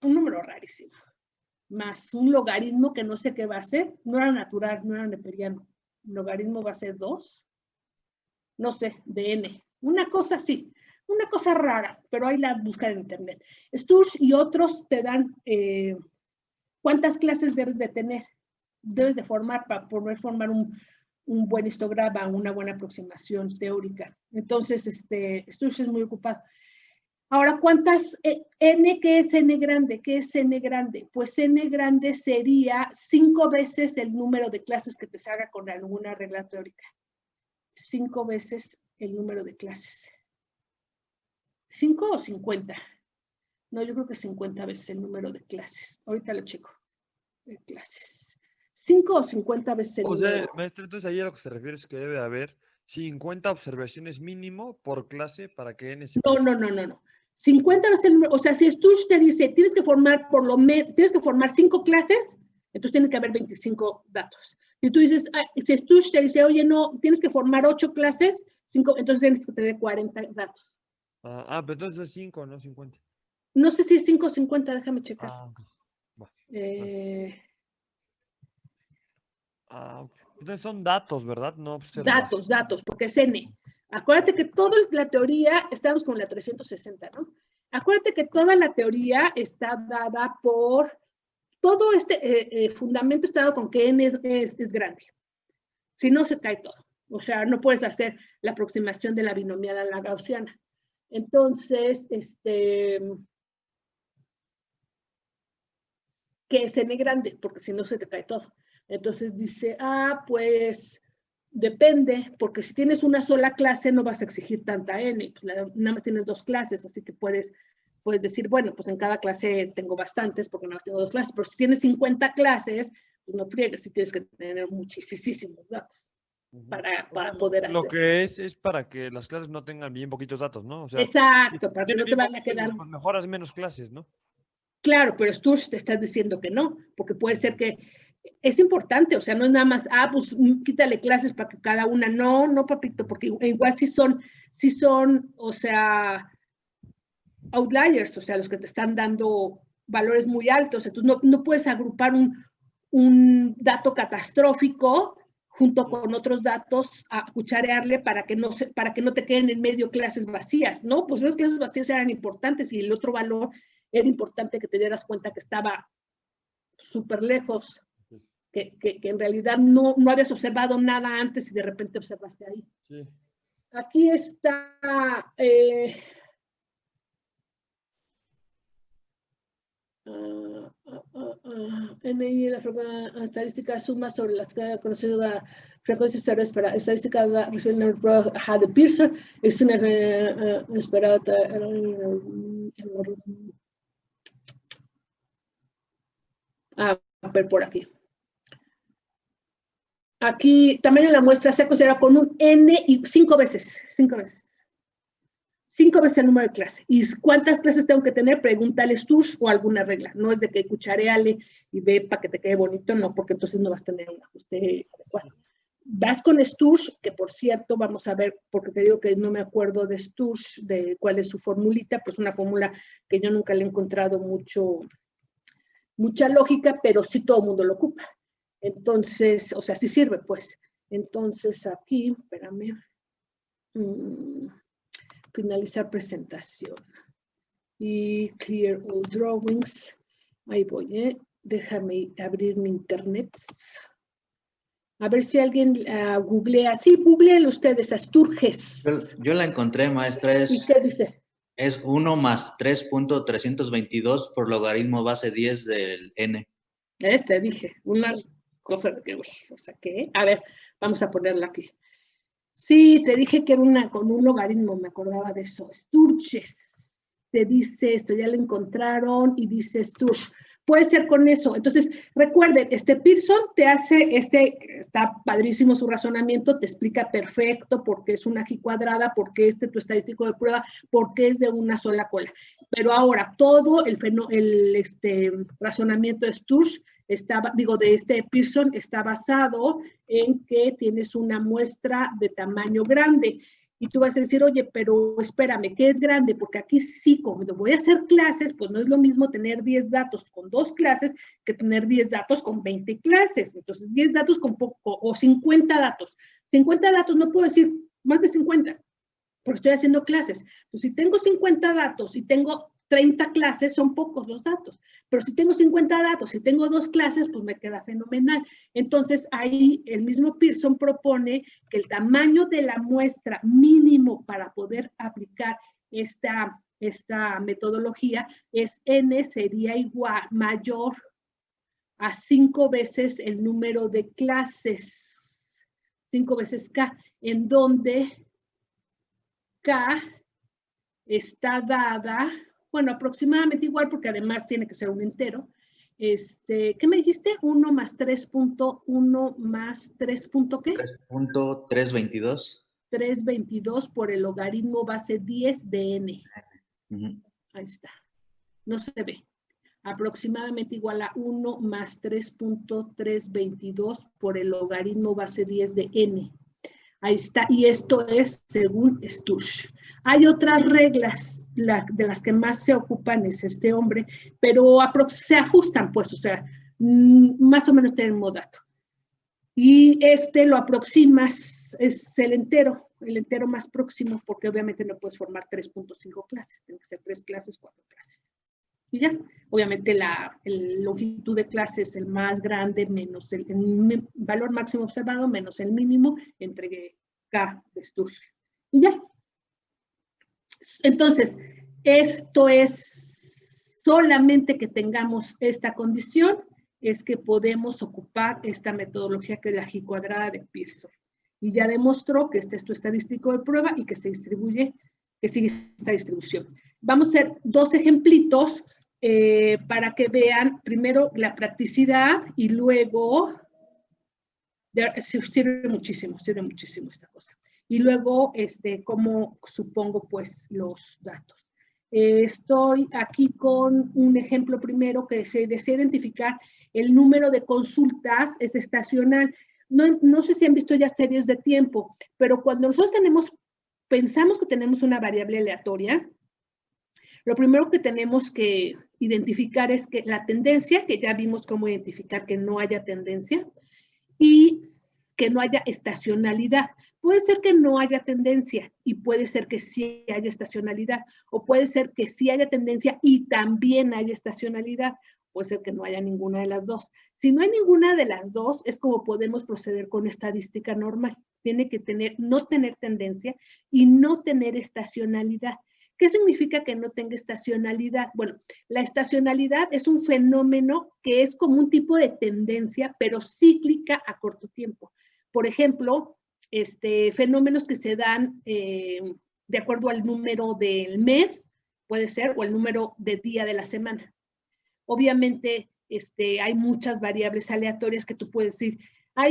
número rarísimo, más un logaritmo que no sé qué va a ser, no era natural, no era neperiano, logaritmo va a ser 2, no sé, de n, una cosa así, una cosa rara, pero ahí la busca en internet. Sturge y otros te dan cuántas clases debes de tener, debes de formar para poder formar un buen histograma, una buena aproximación teórica. Entonces, Sturge es muy ocupado. Ahora, ¿cuántas n? ¿Qué es n grande? ¿Qué es n grande? Pues n grande sería 5 veces el número de clases que te salga con alguna regla teórica. 5 veces el número de clases. ¿5 o 50? No, yo creo que 50 veces el número de clases. Ahorita lo checo. De clases. 5 o 50 veces el número. O sea, maestro, entonces ahí a lo que se refiere es que debe haber 50 observaciones mínimo por clase para que n se... No. 50 veces el número. O sea, si Sturge te dice, tienes que formar tienes que formar 5 clases, entonces tiene que haber 25 datos. Si tú dices, si Sturge te dice, oye, no, tienes que formar 8 clases, 5, entonces tienes que tener 40 datos. pero entonces es 5, no 50. No sé si es 5 o 50, déjame checar. Okay. Entonces son datos, ¿verdad? No observaciones. Datos, porque es n. Acuérdate que toda la teoría, estamos con la 360, ¿no? Acuérdate que toda la teoría está dada por, todo fundamento está dado con que n es grande. Si no, se cae todo. O sea, no puedes hacer la aproximación de la binomial a la gaussiana. Entonces, que es n grande, porque si no se te cae todo. Entonces dice, pues depende, porque si tienes una sola clase no vas a exigir tanta n, pues nada más tienes 2 clases, así que puedes decir, bueno, pues en cada clase tengo bastantes porque nada más tengo 2 clases, pero si tienes 50 clases, pues no friegues, si tienes que tener muchísimos datos. para poder hacer. Lo que es para que las clases no tengan bien poquitos datos, ¿no? O sea, Exacto, para que tiene no te bien van a poquitos, quedar. pues mejoras menos clases, ¿no? Claro, pero Sturge te estás diciendo que no, porque puede ser que es importante, o sea, no es nada más, pues quítale clases para que cada una, no, papito, porque igual si son, o sea, outliers, o sea, los que te están dando valores muy altos, entonces no puedes agrupar un dato catastrófico junto con otros datos a cucharearle para que no te queden en medio clases vacías, ¿no? Pues esas clases vacías eran importantes y el otro valor era importante que te dieras cuenta que estaba súper lejos, que en realidad no habías observado nada antes y de repente observaste ahí. Sí. Aquí está NI, la estadística suma sobre las conocidas frecuencias para estadística de Pearson, es una esperada a ver por aquí. Aquí tamaño de la muestra se considera con un N y 5 veces. 5 veces el número de clase. ¿Y cuántas clases tengo que tener? Pregúntale Sturge o alguna regla. No es de que cuchareale y ve para que te quede bonito, no, porque entonces no vas a tener un ajuste adecuado. Vas con Sturge, que por cierto, vamos a ver, porque te digo que no me acuerdo de Sturge, de cuál es su formulita, pues una fórmula que yo nunca le he encontrado mucha lógica, pero sí todo el mundo lo ocupa. Entonces, o sea, sí sirve, pues. Entonces aquí, espérame. Finalizar presentación. Y clear all drawings. Ahí voy, Déjame abrir mi internet. A ver si alguien googlea. Sí, googleen ustedes, Asturges. Yo la encontré, maestra. ¿Y qué dice? Es 1 más 3.322 por logaritmo base 10 del n. Dije, una cosa de que, o sea, ¿qué? A ver, vamos a ponerla aquí. Sí, te dije que era con un logaritmo, me acordaba de eso. Sturges. Te dice esto, ya lo encontraron y dice Sturge. Puede ser con eso. Entonces, recuerden, Pearson te hace, está padrísimo su razonamiento, te explica perfecto por qué es una G cuadrada, por qué tu estadístico de prueba, por qué es de una sola cola. Pero ahora, todo el razonamiento de Sturge de Pearson está basado en que tienes una muestra de tamaño grande. Y tú vas a decir, oye, pero espérame, ¿qué es grande? Porque aquí sí, como voy a hacer clases, pues no es lo mismo tener 10 datos con 2 clases que tener 10 datos con 20 clases. Entonces, 10 datos con poco, o 50 datos. 50 datos, no puedo decir más de 50, porque estoy haciendo clases. Entonces, si tengo 50 datos y tengo 30 clases, son pocos los datos. Pero si tengo 50 datos y tengo 2 clases, pues me queda fenomenal. Entonces, ahí el mismo Pearson propone que el tamaño de la muestra mínimo para poder aplicar esta metodología es N sería mayor a 5 veces el número de clases. 5 veces K, en donde K está dada, bueno, aproximadamente igual, porque además tiene que ser un entero. ¿Qué me dijiste? 1 más 3.1 más 3. ¿Qué? 3.322. 322 por el logaritmo base 10 de n. Ahí está. No se ve. Aproximadamente igual a 1 más 3.322 por el logaritmo base 10 de n. Ahí está, y esto es según Sturge. Hay otras reglas, de las que más se ocupan es este hombre, pero se ajustan, pues, o sea, más o menos tienen el mismo dato. Y lo aproximas, es el entero más próximo, porque obviamente no puedes formar 3.5 clases, tienen que ser 3 clases, 4 clases. Y ya, obviamente la longitud de clase es el más grande menos el valor máximo observado menos el mínimo entre K de Sturge. Y ya. Entonces, esto es solamente que tengamos esta condición, es que podemos ocupar esta metodología que es la G cuadrada de Pearson. Y ya demostró que este es tu estadístico de prueba y que se distribuye, que sigue esta distribución. Vamos a hacer 2 ejemplitos para que vean primero la practicidad y luego Sirve muchísimo esta cosa. Y luego, como supongo, pues, los datos. Estoy aquí con un ejemplo primero que se desea identificar el número de consultas es estacional. No sé si han visto ya series de tiempo, pero cuando nosotros pensamos que tenemos una variable aleatoria, lo primero que tenemos que identificar es que la tendencia, que ya vimos cómo identificar que no haya tendencia, y que no haya estacionalidad. Puede ser que no haya tendencia y puede ser que sí haya estacionalidad, o puede ser que sí haya tendencia y también haya estacionalidad, puede ser que no haya ninguna de las dos. Si no hay ninguna de las dos, es como podemos proceder con estadística normal. Tiene que no tener tendencia y no tener estacionalidad. ¿Qué significa que no tenga estacionalidad? Bueno, la estacionalidad es un fenómeno que es como un tipo de tendencia, pero cíclica a corto tiempo. Por ejemplo, fenómenos que se dan de acuerdo al número del mes, puede ser, o el número de día de la semana. Obviamente, hay muchas variables aleatorias que tú puedes decir,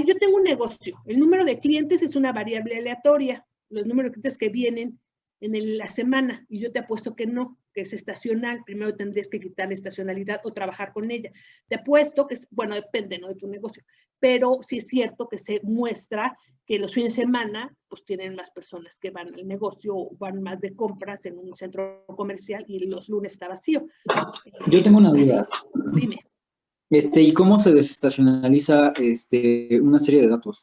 yo tengo un negocio, el número de clientes es una variable aleatoria, los números de clientes que vienen en la semana, y yo te apuesto que no, que es estacional. Primero tendrías que quitar la estacionalidad o trabajar con ella. Te apuesto que, bueno, depende, ¿no?, de tu negocio, pero sí es cierto que se muestra que los fines de semana, pues tienen más personas que van al negocio o van más de compras en un centro comercial y los lunes está vacío. Yo tengo una duda. Dime. ¿Y cómo se desestacionaliza una serie de datos?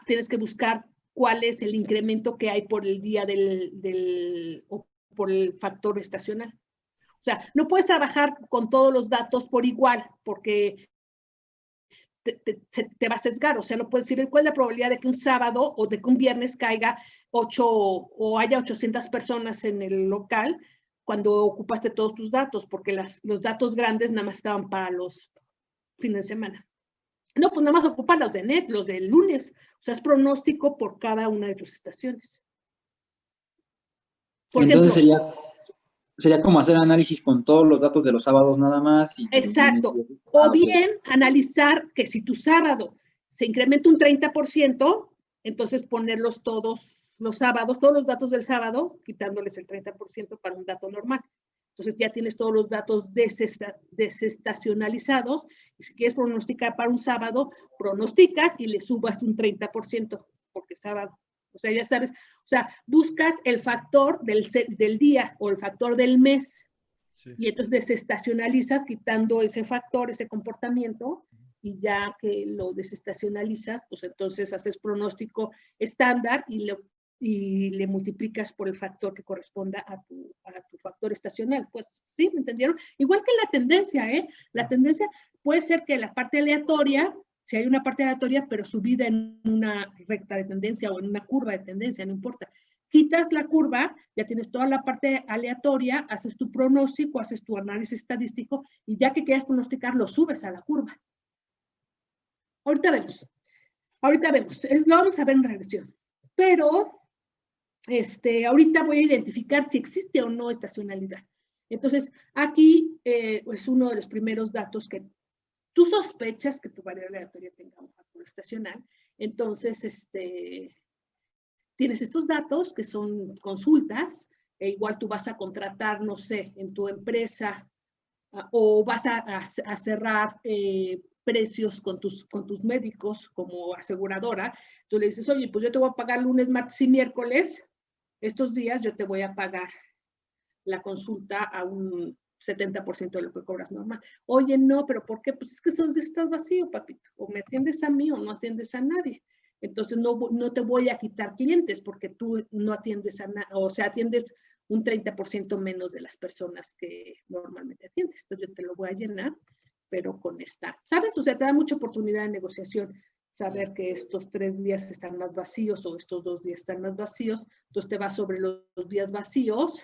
Tienes que buscar cuál es el incremento que hay por el día o por el factor estacional. O sea, no puedes trabajar con todos los datos por igual, porque te va a sesgar. O sea, no puedes decir cuál es la probabilidad de que un sábado o de que un viernes caiga 8 o haya 800 personas en el local cuando ocupaste todos tus datos, porque los datos grandes nada más estaban para los fines de semana. No, pues nada más ocupa los del lunes. O sea, es pronóstico por cada una de tus estaciones. Entonces sería como hacer análisis con todos los datos de los sábados nada más. Exacto. O bien analizar que si tu sábado se incrementa un 30%, entonces ponerlos todos los sábados, todos los datos del sábado, quitándoles el 30% para un dato normal. Entonces ya tienes todos los datos desestacionalizados, y si quieres pronosticar para un sábado, pronosticas y le subas un 30%, porque es sábado. O sea, ya sabes, o sea, buscas el factor del día o el factor del mes, sí, y entonces desestacionalizas quitando ese factor, ese comportamiento, y ya que lo desestacionalizas, pues entonces haces pronóstico estándar y le multiplicas por el factor que corresponda a tu factor estacional. Pues, ¿sí? ¿Me entendieron? Igual que la tendencia, ¿eh? La tendencia puede ser que la parte aleatoria, si hay una parte aleatoria, pero subida en una recta de tendencia o en una curva de tendencia, no importa. Quitas la curva, ya tienes toda la parte aleatoria, haces tu pronóstico, haces tu análisis estadístico, y ya que quieras pronosticar, lo subes a la curva. Ahorita vemos. Lo vamos a ver en regresión. Pero ahorita voy a identificar si existe o no estacionalidad. Entonces, aquí es uno de los primeros datos que tú sospechas que tu variable aleatoria tenga un factor estacional. Entonces, tienes estos datos que son consultas, igual tú vas a contratar, no sé, en tu empresa, o vas a cerrar precios con tus médicos como aseguradora. Tú le dices, oye, pues yo te voy a pagar lunes, martes y miércoles. Estos días yo te voy a pagar la consulta a un 70% de lo que cobras normal. Oye, no, ¿pero por qué? Pues es que estás vacío, papito. O me atiendes a mí o no atiendes a nadie. Entonces no te voy a quitar clientes porque tú no atiendes a nadie, o sea, atiendes un 30% menos de las personas que normalmente atiendes. Entonces yo te lo voy a llenar, pero con esta, ¿sabes? O sea, te da mucha oportunidad de negociación saber que estos 3 días están más vacíos o estos 2 días están más vacíos. Entonces te vas sobre los días vacíos,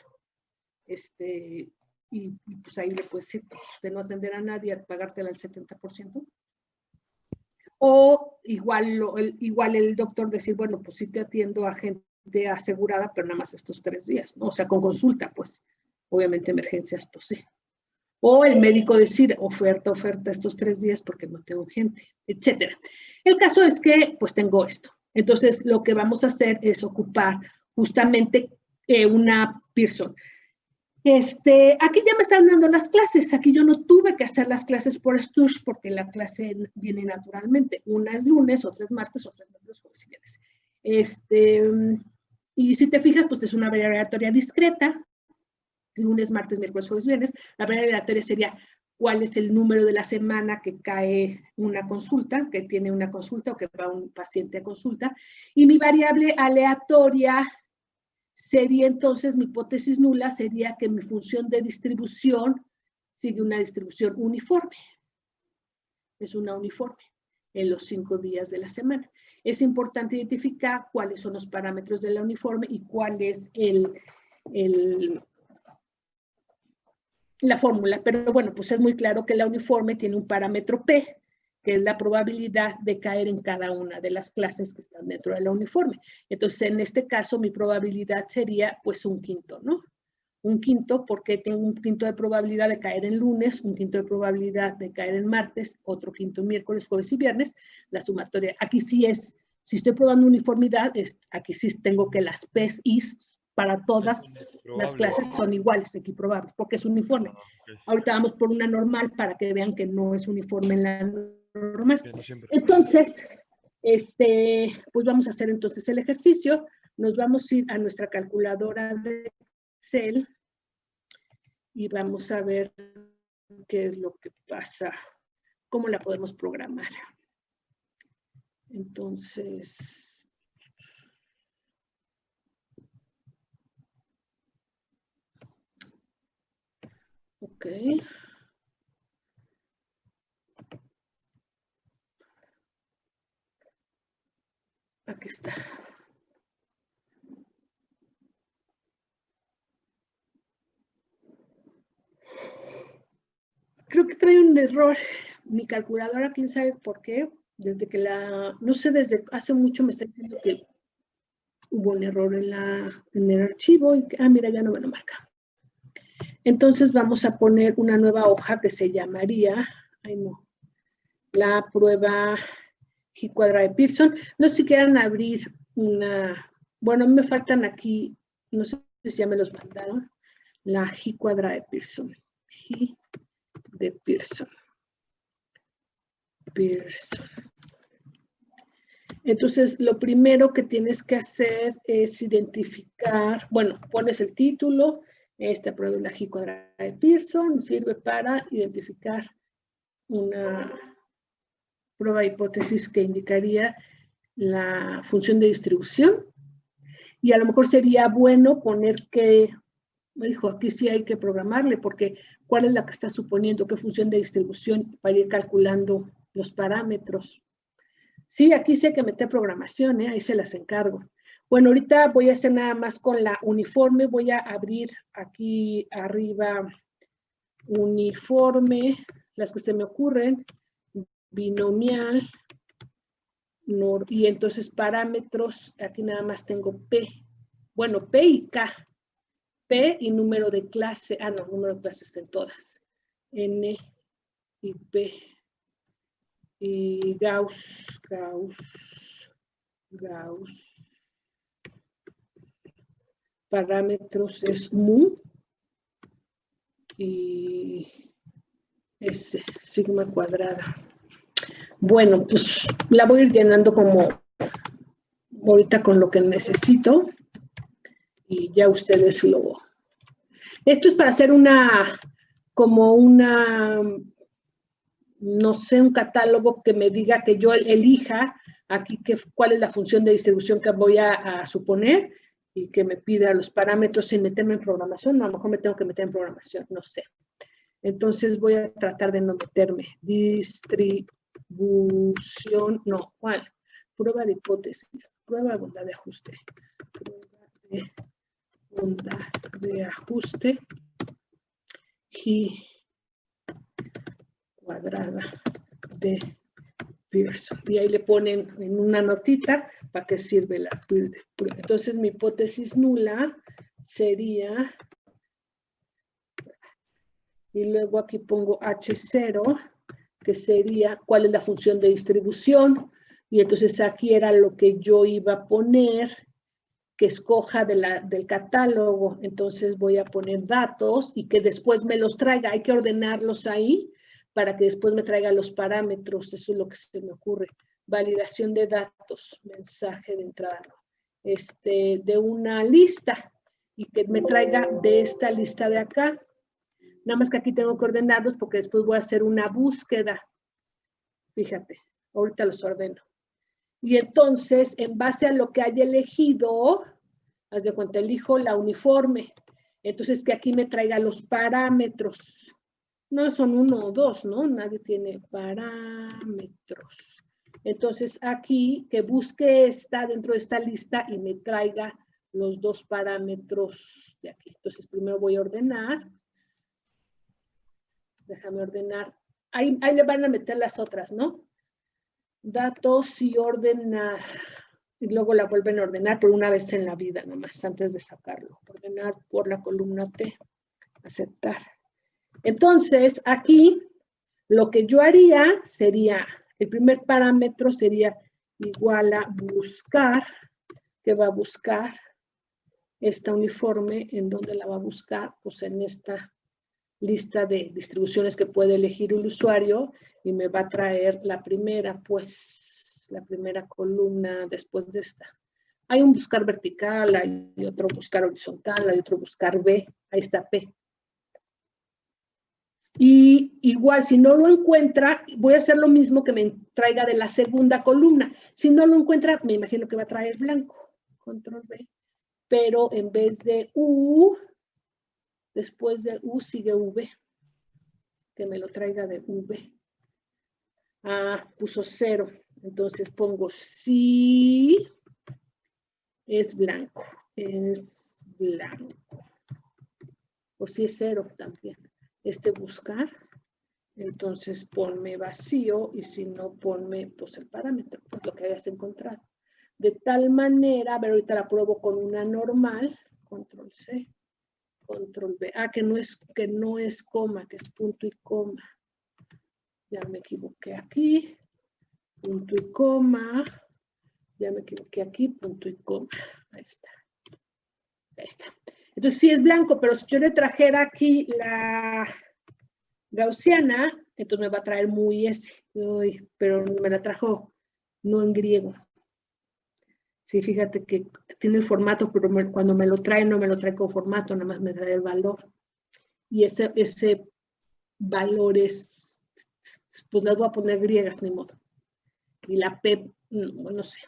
y pues ahí le puedes decir, pues, de no atender a nadie, a pagártela al 70%. O igual el doctor decir, bueno, pues sí te atiendo a gente asegurada, pero nada más estos 3 días, ¿no? O sea, con consulta, pues, obviamente emergencias, pues sí. O el médico decir, oferta estos 3 días porque no tengo gente, etcétera. El caso es que, pues, tengo esto. Entonces, lo que vamos a hacer es ocupar justamente una Pearson. Aquí ya me están dando las clases. Aquí yo no tuve que hacer las clases por Stush porque la clase viene naturalmente. Una es lunes, otra es martes, otra es miércoles, jueves y viernes. Y si te fijas, pues es una variable aleatoria discreta. Lunes, martes, miércoles, jueves, viernes. La variable aleatoria sería cuál es el número de la semana que cae una consulta, que tiene una consulta o que va un paciente a consulta. Y mi variable aleatoria sería entonces, mi hipótesis nula sería que mi función de distribución sigue una distribución uniforme. Es una uniforme en los 5 días de la semana. Es importante identificar cuáles son los parámetros de la uniforme y cuál es la fórmula. Pero bueno, pues es muy claro que la uniforme tiene un parámetro P, que es la probabilidad de caer en cada una de las clases que están dentro de la uniforme. Entonces, en este caso, mi probabilidad sería, pues, 1/5, ¿no? 1/5 porque tengo 1/5 de probabilidad de caer en lunes, 1/5 de probabilidad de caer en martes, otro 1/5 miércoles, jueves y viernes. La sumatoria, aquí sí es, si estoy probando uniformidad, aquí sí tengo que las P's, I's para todas las clases son iguales, equiprobables, porque es uniforme. Okay. Ahorita vamos por una normal para que vean que no es uniforme en la normal. No siempre. Entonces, pues vamos a hacer entonces el ejercicio. Nos vamos a ir a nuestra calculadora de Excel y vamos a ver qué es lo que pasa, cómo la podemos programar. Entonces, ok. Aquí está. Creo que trae un error mi calculadora, quién sabe por qué. Desde que no sé, desde hace mucho me está diciendo que hubo un error en el archivo. Mira, ya no me lo marca. Entonces vamos a poner una nueva hoja que se llamaría, la prueba G cuadrada de Pearson. No sé si quieran abrir bueno, me faltan aquí, no sé si ya me los mandaron, la G cuadrada de Pearson. G de Pearson. Entonces, lo primero que tienes que hacer es identificar, bueno, pones el título, esta prueba de la G cuadrada de Pearson, sirve para identificar una prueba de hipótesis que indicaría la función de distribución. Y a lo mejor sería bueno poner que, me dijo, aquí sí hay que programarle, porque ¿cuál es la que está suponiendo? ¿Qué función de distribución para ir calculando los parámetros? Sí, aquí sí hay que meter programación, ahí se las encargo. Bueno, ahorita voy a hacer nada más con la uniforme. Voy a abrir aquí arriba uniforme, las que se me ocurren, binomial, y entonces parámetros, aquí nada más tengo P. Bueno, P y K. P y número de clase, no, número de clases en todas. N y P. Y Gauss. Parámetros es mu. Y S, sigma cuadrada. Bueno, pues la voy a ir llenando como ahorita con lo que necesito. Y ya ustedes Esto es para hacer no sé, un catálogo que me diga que yo elija aquí cuál es la función de distribución que voy a suponer y que me pida los parámetros sin meterme en programación. A lo mejor me tengo que meter en programación, no sé. Entonces voy a tratar de no meterme. Distribución, no, ¿cuál? Prueba de hipótesis, prueba de bondad de ajuste. Prueba de bondad de ajuste. G cuadrada de Pearson. Y ahí le ponen en una notita para qué sirve la prueba. Entonces mi hipótesis nula sería Y luego aquí pongo H0, que sería cuál es la función de distribución. Y entonces aquí era lo que yo iba a poner, que escoja del catálogo. Entonces voy a poner datos y que después me los traiga. Hay que ordenarlos ahí para que después me traiga los parámetros. Eso es lo que se me ocurre. Validación de datos, mensaje de entrada, de una lista y que me traiga de esta lista de acá. Nada más que aquí tengo que ordenarlos porque después voy a hacer una búsqueda. Fíjate, ahorita los ordeno. Y entonces, en base a lo que haya elegido, haz de cuenta, elijo la uniforme. Entonces, que aquí me traiga los parámetros. No son 1 o 2, ¿no? Nadie tiene parámetros. Entonces, aquí, que busque esta dentro de esta lista y me traiga los 2 parámetros de aquí. Entonces, primero voy a ordenar. Déjame ordenar. Ahí le van a meter las otras, ¿no? Datos y ordenar. Y luego la vuelven a ordenar por una vez en la vida, nomás, antes de sacarlo. Ordenar por la columna T. Aceptar. Entonces, aquí, lo que yo haría sería, el primer parámetro sería igual a buscar, que va a buscar esta uniforme. ¿En dónde la va a buscar? Pues en esta lista de distribuciones que puede elegir el usuario y me va a traer la primera, pues, la primera columna después de esta. Hay un buscar vertical, hay otro buscar horizontal, hay otro buscar B, ahí está P. Y igual, si no lo encuentra, voy a hacer lo mismo que me traiga de la segunda columna. Si no lo encuentra, me imagino que va a traer blanco. Control B. Pero en vez de U, después de U sigue V. Que me lo traiga de V. Ah, puso 0. Entonces pongo sí. Es blanco. Es blanco. O si es 0 también. Buscar. Entonces ponme vacío y si no ponme pues el parámetro, pues lo que hayas encontrado. De tal manera, a ver, ahorita la pruebo con una normal, control C, control V. Ah, que no es coma, que es punto y coma. Ya me equivoqué aquí, punto y coma. Ya me equivoqué aquí, punto y coma. Ahí está. Ahí está. Entonces sí es blanco, pero si yo le trajera aquí la gaussiana, entonces me va a traer muy S. Uy, pero me la trajo no en griego. Sí, fíjate que tiene el formato, pero cuando me lo trae, no me lo trae con formato, nada más me trae el valor. Y ese valor es, pues las voy a poner griegas, ni modo. Y la P, no sé.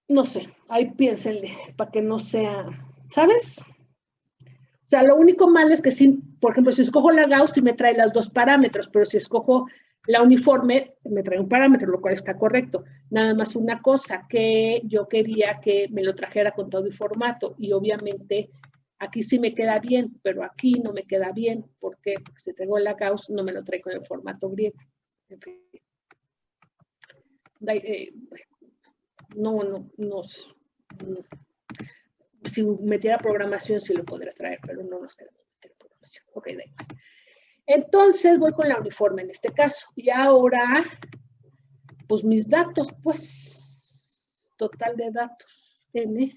No sé, ahí piénsenle, para que no sea, ¿sabes? O sea, lo único malo es que si, por ejemplo, si escojo la Gauss, sí me trae los 2 parámetros, pero si escojo la uniforme, me trae un parámetro, lo cual está correcto. Nada más una cosa, que yo quería que me lo trajera con todo y formato, y obviamente aquí sí me queda bien, pero aquí no me queda bien. ¿Por qué? Porque si tengo la Gauss, no me lo trae con el formato griego. En fin. No. Si metiera programación, sí lo podría traer, pero no nos queremos meter programación. Ok, da igual. Entonces voy con la uniforme en este caso. Y ahora, pues mis datos, pues, total de datos, N,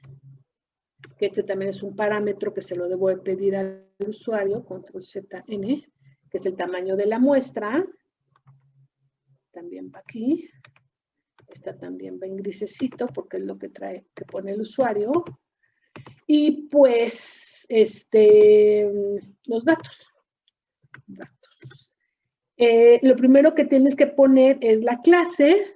que este también es un parámetro que se lo debo de pedir al usuario, control Z, N, que es el tamaño de la muestra. También va aquí. Esta también va en grisecito porque es lo que trae, que pone el usuario. Y pues, los datos. Lo primero que tienes que poner es la clase.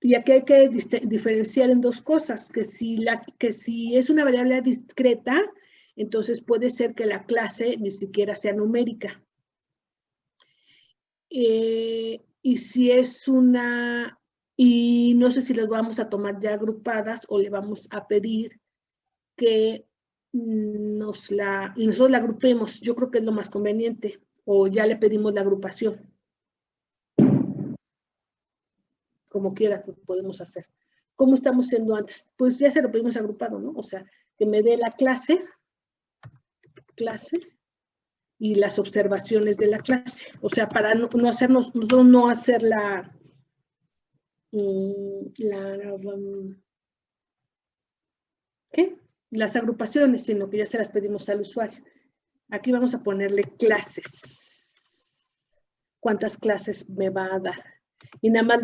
Y aquí hay que diferenciar en 2 cosas. Que si es una variable discreta, entonces puede ser que la clase ni siquiera sea numérica. Y si es y no sé si las vamos a tomar ya agrupadas o le vamos a pedir que nosotros la agrupemos. Yo creo que es lo más conveniente. O ya le pedimos la agrupación. Como quiera que podemos hacer. ¿Cómo estamos siendo antes? Pues ya se lo pedimos agrupado, ¿no? O sea, que me dé la clase y las observaciones de la clase. O sea, para no hacernos, no hacer ¿qué? Las agrupaciones, sino que ya se las pedimos al usuario. Aquí vamos a ponerle clases. ¿Cuántas clases me va a dar? Y nada más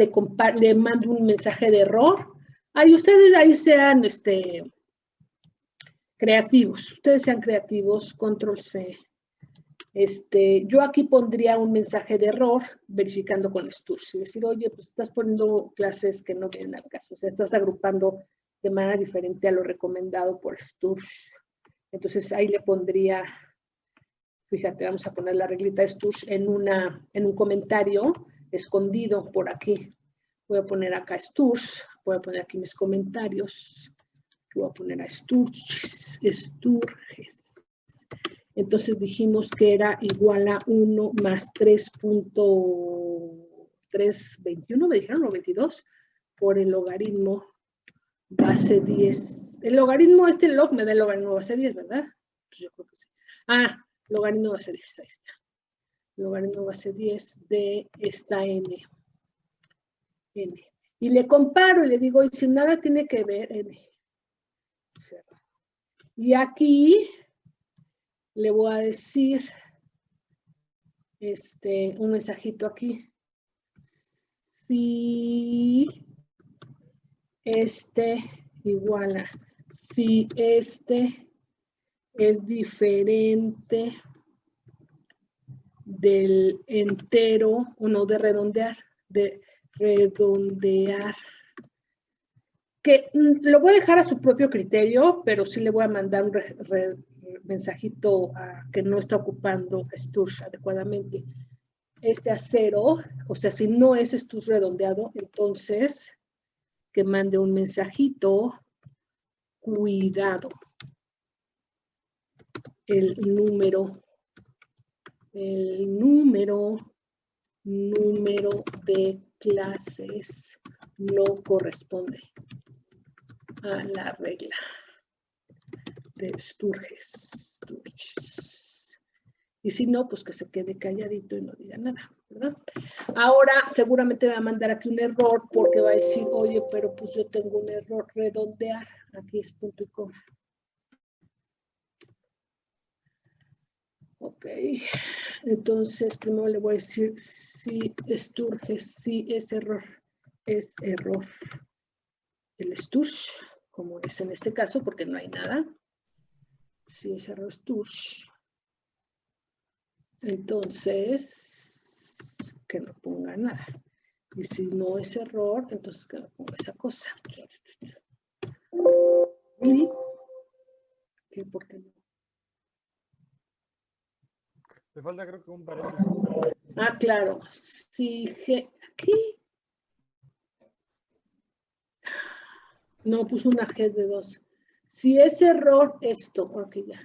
le mando un mensaje de error. Ay, ustedes ahí sean creativos. Ustedes sean creativos, control C. Yo aquí pondría un mensaje de error verificando con Sturge. Es decir, oye, pues estás poniendo clases que no vienen al caso. O sea, estás agrupando de manera diferente a lo recomendado por Sturge. Entonces ahí le pondría, fíjate, vamos a poner la reglita de Sturge en un comentario escondido por aquí. Voy a poner acá Sturge, voy a poner aquí mis comentarios. Voy a poner a Sturges. Entonces dijimos que era igual a 1 más 3.321, me dijeron, o 22, por el logaritmo base 10. El logaritmo, log me da el logaritmo base 10, ¿verdad? Pues yo creo que sí. Ah, logaritmo base 10, ahí está. Logaritmo base 10 de esta n. Y le comparo y le digo, y si nada tiene que ver, n. Y aquí le voy a decir un mensajito aquí. Si igual a, si es diferente del entero, o no, de redondear, que lo voy a dejar a su propio criterio, pero sí le voy a mandar un mensajito que no está ocupando Sturge adecuadamente. A 0, o sea, si no es Sturge redondeado, entonces que mande un mensajito, cuidado, el número de clases no corresponde a la regla de Sturges. Y si no, pues que se quede calladito y no diga nada, ¿verdad? Ahora seguramente va a mandar aquí un error porque va a decir, oye, pero pues yo tengo un error, redondear. Aquí es punto y coma. Ok. Entonces, primero le voy a decir si Sturges, si es error. Es error. El Sturge, como es en este caso, porque no hay nada. Si es error Sturge. Entonces, que no ponga nada. Y si no es error, entonces que no ponga esa cosa. ¿Y por qué no? Me falta creo que un paréntesis. Ah, claro. Si aquí. No, puso una G de 2. Si es error esto, ok, ya.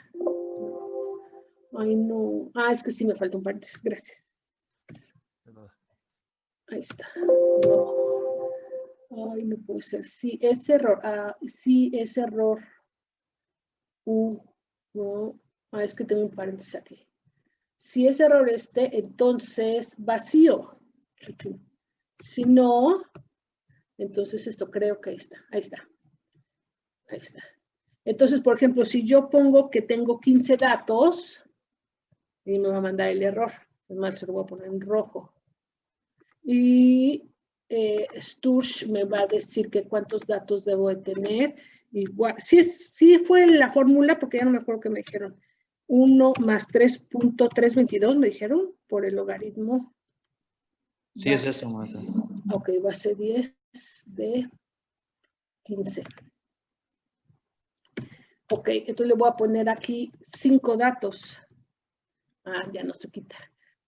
Ay, no. Ah, es que sí me falta un paréntesis. Gracias. Ahí está. No. Ay, no puede ser. Si es error. Si es error. No. Ah, es que tengo un paréntesis aquí. Si es error entonces vacío. Si no, entonces esto creo que ahí está. Ahí está. Ahí está. Entonces, por ejemplo, si yo pongo que tengo 15 datos, y me va a mandar el error. Es más, se lo voy a poner en rojo. Y Sturge me va a decir que cuántos datos debo de tener. Igual, sí fue la fórmula, porque ya no me acuerdo qué me dijeron. 1 más 3.322 me dijeron por el logaritmo. Sí, es eso, Marta. Ok, base 10 de 15. Ok, entonces le voy a poner aquí 5 datos. Ah, ya no se quita.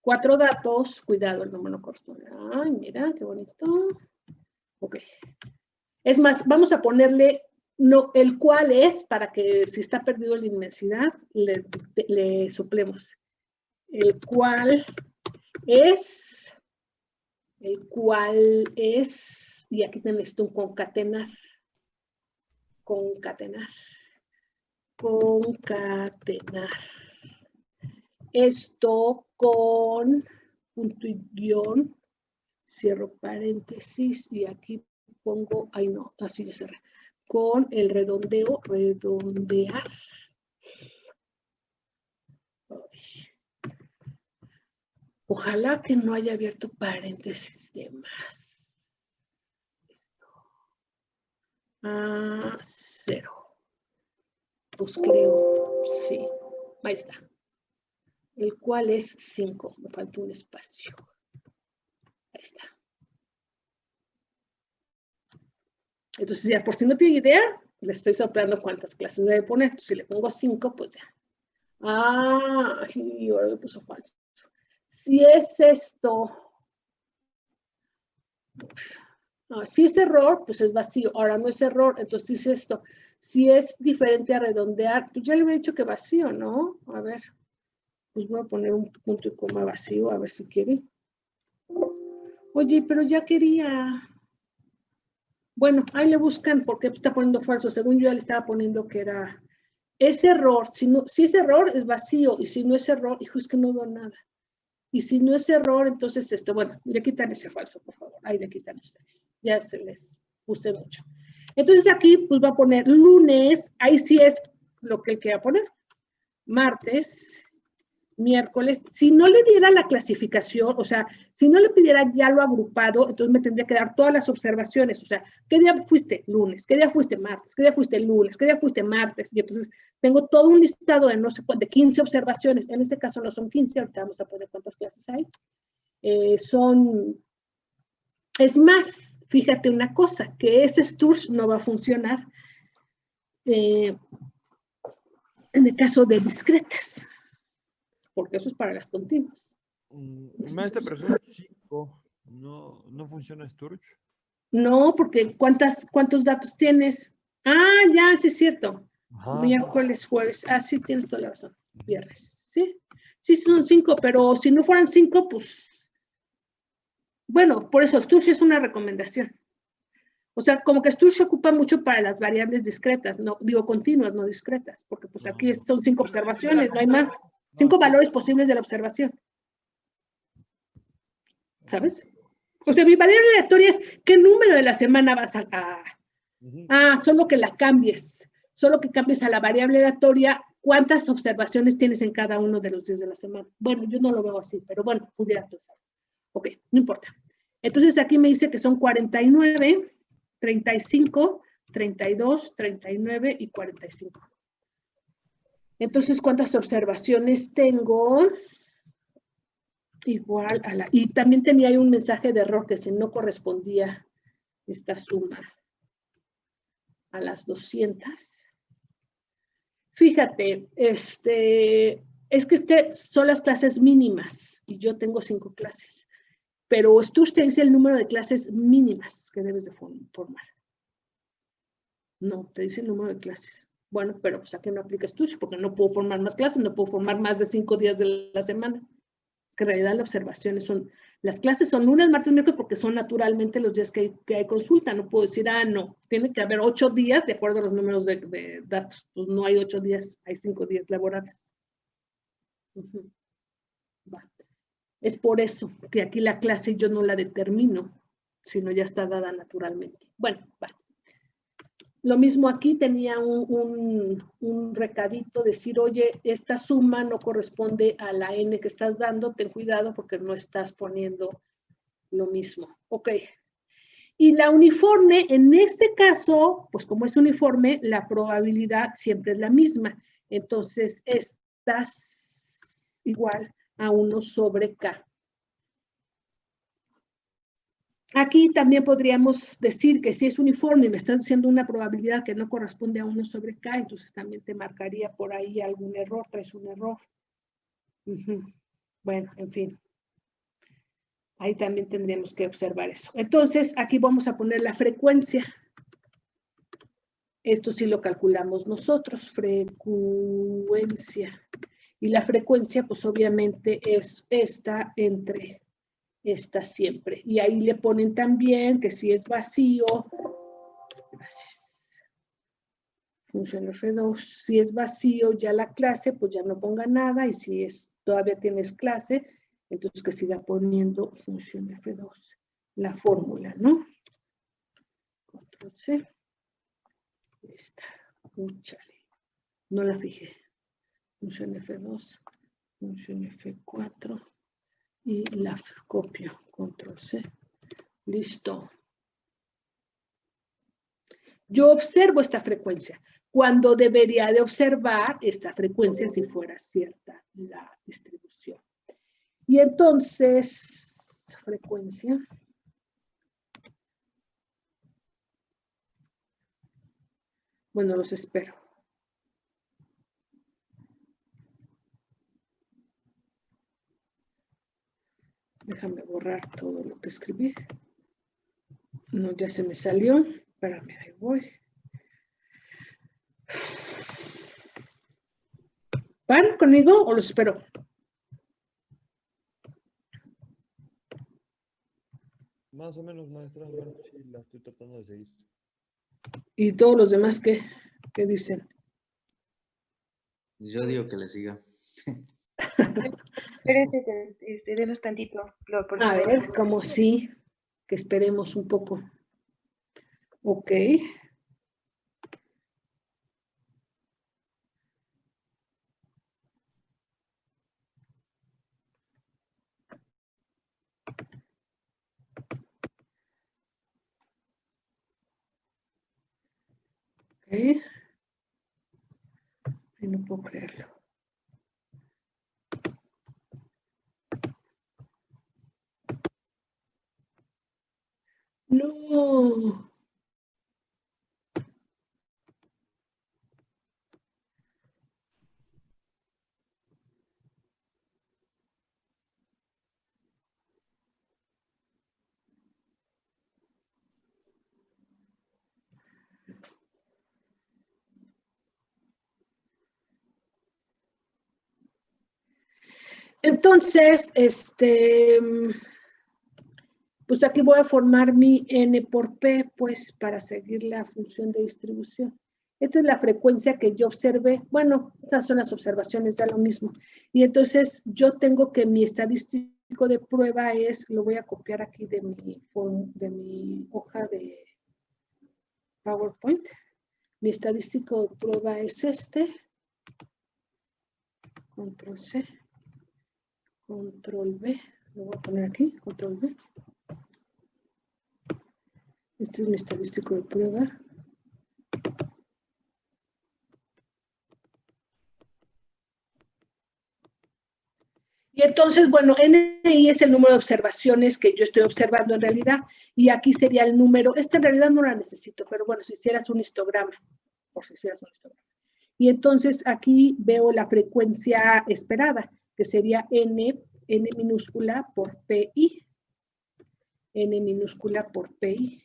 4 datos. Cuidado, el número no corresponde. Ay, mira, qué bonito. Ok. Es más, vamos a ponerle el cual es, para que si está perdido la inmensidad, le suplemos. El cual es, y aquí necesito un concatenar. Concatenar. concatenar esto con punto y guión, cierro paréntesis y aquí pongo, ay no, así ya cerré, con el redondeo, redondear. Ojalá que no haya abierto paréntesis de más. A 0. Pues creo, sí. Ahí está. El cual es 5. Me falta un espacio. Ahí está. Entonces ya, por si no tiene idea, le estoy soplando cuántas clases debe poner. Entonces, si le pongo 5, pues ya. Ah, y ahora me puso falso. Si es esto, si es error, pues es vacío. Ahora no es error, entonces si es esto. Si es diferente a redondear, pues ya le había dicho que vacío, ¿no? A ver, pues voy a poner un punto y coma vacío, a ver si quiere. Oye, pero ya quería. Bueno, ahí le buscan porque está poniendo falso. Según yo ya le estaba poniendo que era. Es error. Si es error, es vacío. Y si no es error, hijo, es que no veo nada. Y si no es error, entonces esto, bueno, le quitan ese falso, por favor. Ahí le quitan ustedes. Ya se les puse mucho. Entonces aquí, pues va a poner lunes, ahí sí es lo que él quiera poner. Martes, miércoles. Si no le diera la clasificación, o sea, si no le pidiera ya lo agrupado, entonces me tendría que dar todas las observaciones. O sea, ¿qué día fuiste? Lunes. ¿Qué día fuiste? Martes. ¿Qué día fuiste? Lunes. ¿Qué día fuiste? Martes. Y entonces tengo todo un listado de no sé cuánto, de 15 observaciones. En este caso no son 15, ahorita vamos a poner cuántas clases hay. Es más, fíjate una cosa, que ese Sturge no va a funcionar en el caso de discretas, porque eso es para las continuas. Maestra, pero son 5. ¿No funciona Sturge? No, porque ¿cuántos datos tienes? Ah, ya, sí es cierto. Ajá. Miércoles, jueves. Ah, sí, tienes toda la razón. Viernes, ¿sí? Sí, son 5, pero si no fueran 5, pues... Bueno, por eso Sturge es una recomendación. O sea, como que Sturge se ocupa mucho para las variables discretas, no digo continuas, no discretas, porque pues aquí son 5 observaciones, no hay más. 5 valores posibles de la observación. ¿Sabes? O sea, mi variable aleatoria es qué número de la semana vas a solo que la cambies. Solo que cambies a la variable aleatoria cuántas observaciones tienes en cada uno de los días de la semana. Bueno, yo no lo veo así, pero bueno, pudiera pensar. Ok, no importa. Entonces aquí me dice que son 49, 35, 32, 39 y 45. Entonces, ¿cuántas observaciones tengo? Igual a la... Y también tenía ahí un mensaje de error que si no correspondía esta suma a las 200. Fíjate, es que son las clases mínimas y yo tengo 5 clases. Pero Sturge te dice el número de clases mínimas que debes de formar. No, te dice el número de clases. Bueno, pero pues aquí no aplica Sturge porque no puedo formar más clases, no puedo formar más de 5 días de la semana. Que en realidad las observaciones son, las clases son lunes, martes, miércoles porque son naturalmente los días que hay consulta. No puedo decir, no, tiene que haber 8 días de acuerdo a los números de datos. Pues no hay 8 días, hay 5 días laborables. Es por eso que aquí la clase yo no la determino, sino ya está dada naturalmente. Bueno, vale. Lo mismo aquí tenía un recadito, decir, oye, esta suma no corresponde a la n que estás dando, ten cuidado porque no estás poniendo lo mismo. Ok. Y la uniforme, en este caso, pues como es uniforme, la probabilidad siempre es la misma. Entonces, estás igual a 1 sobre k. Aquí también podríamos decir que si es uniforme y me estás diciendo una probabilidad que no corresponde a 1 sobre k, entonces también te marcaría por ahí algún error, traes un error. Bueno, en fin. Ahí también tendríamos que observar eso. Entonces, aquí vamos a poner la frecuencia. Esto sí lo calculamos nosotros, frecuencia. Y la frecuencia, pues obviamente es esta entre esta siempre. Y ahí le ponen también que si es vacío, gracias, función F2. Si es vacío ya la clase, pues ya no ponga nada. Y si todavía tienes clase, entonces que siga poniendo función F2. La fórmula, ¿no? Control C. Ahí está. Úchale. No la fijé. Función F2. Función F4. Y la copio. Control C. Listo. Yo observo esta frecuencia, cuando debería de observar esta frecuencia si fuera cierta la distribución. Y entonces, frecuencia. Bueno, los espero. Déjame borrar todo lo que escribí. No, ya se me salió. Espérame, ahí voy. ¿Van conmigo o los espero? Más o menos, maestra. Bueno, sí, la estoy tratando de seguir. ¿Y todos los demás qué dicen? Yo digo que le siga. Espérense, denos tantito. Por A favor. ver, como sí, que esperemos un poco. Ok. Ok. Ay, no puedo creerlo. No. Entonces, pues aquí voy a formar mi N por P, pues, para seguir la función de distribución. Esta es la frecuencia que yo observé. Bueno, esas son las observaciones, da lo mismo. Y entonces yo tengo que mi estadístico de prueba es, lo voy a copiar aquí de mi hoja de PowerPoint. Mi estadístico de prueba es este. Control C. Control V. Lo voy a poner aquí, Control V. Este es mi estadístico de prueba. Y entonces, bueno, NI es el número de observaciones que yo estoy observando en realidad, y aquí sería el número, esta en realidad no la necesito, pero bueno, si hicieras un histograma, por si hicieras un histograma. Y entonces aquí veo la frecuencia esperada, que sería N minúscula por PI. N minúscula por PI.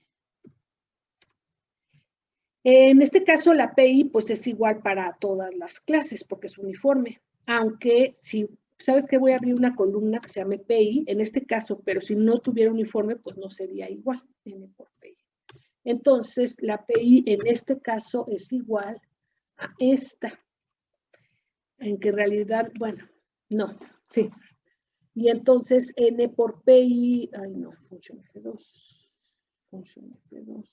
En este caso, la PI pues es igual para todas las clases, porque es uniforme, aunque si sabes que voy a abrir una columna que se llame PI, en este caso, pero si no tuviera uniforme, pues no sería igual, N por PI. Entonces, la PI en este caso es igual a esta, en que en realidad, bueno, no, sí. Y entonces, N por PI, ay no, función F2, función F2.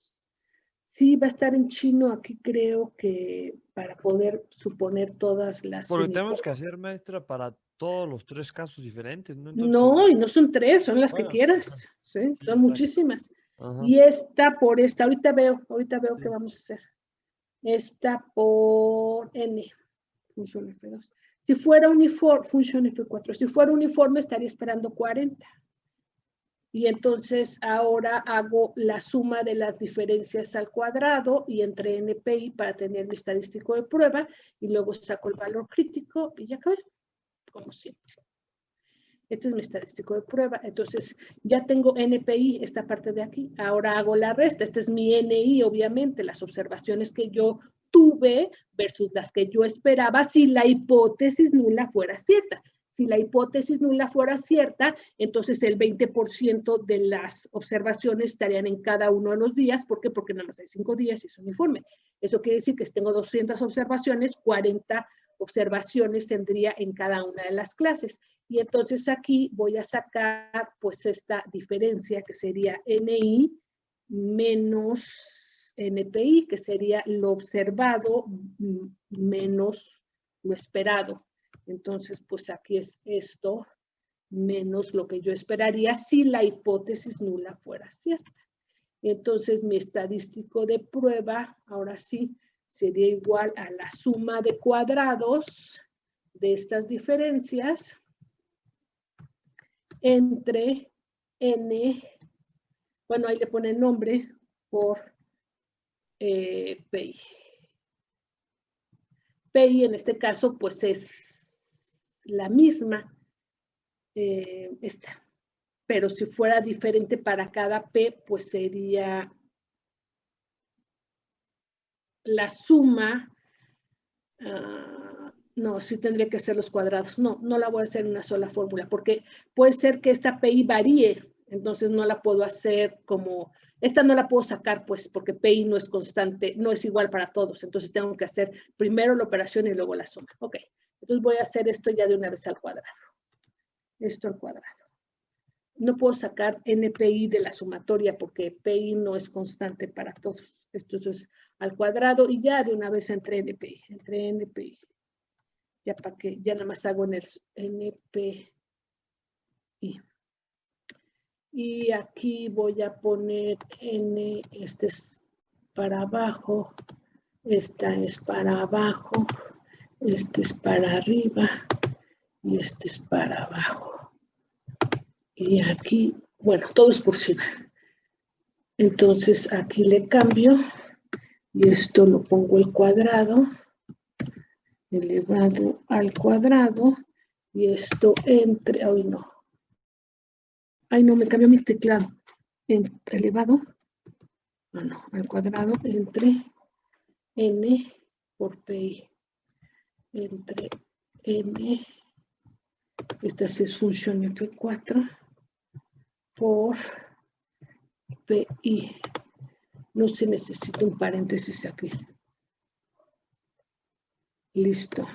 Sí, va a estar en chino, aquí creo que para poder suponer todas las... Porque tenemos que hacer, maestra, para todos los tres casos diferentes, ¿no? Entonces, no, y no son tres, son las bueno, que quieras, ¿sí? sí, Son claro. muchísimas. Ajá. Y esta por esta, ahorita veo Sí. qué vamos a hacer. Esta por N, función F2. Si fuera uniforme, función F4. Si fuera uniforme, estaría esperando 40. Y entonces ahora hago la suma de las diferencias al cuadrado y entre NPI para tener mi estadístico de prueba y luego saco el valor crítico y ya acabé, como siempre. Este es mi estadístico de prueba. Entonces ya tengo NPI, esta parte de aquí. Ahora hago la resta. Este es mi NI, obviamente, las observaciones que yo tuve versus las que yo esperaba si la hipótesis nula fuera cierta. Si la hipótesis nula fuera cierta, entonces el 20% de las observaciones estarían en cada uno de los días. ¿Por qué? Porque nada más hay 5 días y es uniforme. Eso quiere decir que si tengo 200 observaciones, 40 observaciones tendría en cada una de las clases. Y entonces aquí voy a sacar pues esta diferencia que sería NI menos NPI, que sería lo observado menos lo esperado. Entonces, pues aquí es esto menos lo que yo esperaría si la hipótesis nula fuera cierta. Entonces, mi estadístico de prueba, ahora sí, sería igual a la suma de cuadrados de estas diferencias entre N, bueno, ahí le pone nombre por PI. PI en este caso, pues es la misma, esta. Pero si fuera diferente para cada P, pues sería la suma. No, sí tendría que ser los cuadrados. No, no la voy a hacer en una sola fórmula, porque puede ser que esta PI varíe, entonces no la puedo hacer como, esta no la puedo sacar, pues, porque PI no es constante, no es igual para todos, entonces tengo que hacer primero la operación y luego la suma. Ok, entonces voy a hacer esto ya de una vez al cuadrado. Esto al cuadrado. No puedo sacar NPI de la sumatoria porque PI no es constante para todos. Esto es al cuadrado y ya de una vez entre NPI. Ya para que, ya nada más hago en el NPI. Y aquí voy a poner N, este es para abajo, esta es para abajo, este es para arriba y este es para abajo. Y aquí, bueno, todo es por cima. Entonces aquí le cambio y esto lo pongo al cuadrado, elevado al cuadrado, y esto entre, ay no, me cambió mi teclado, entre elevado, no, al cuadrado entre N por PI, entre N, esta sí es función F4, por PI. No se necesita un paréntesis aquí. Listo.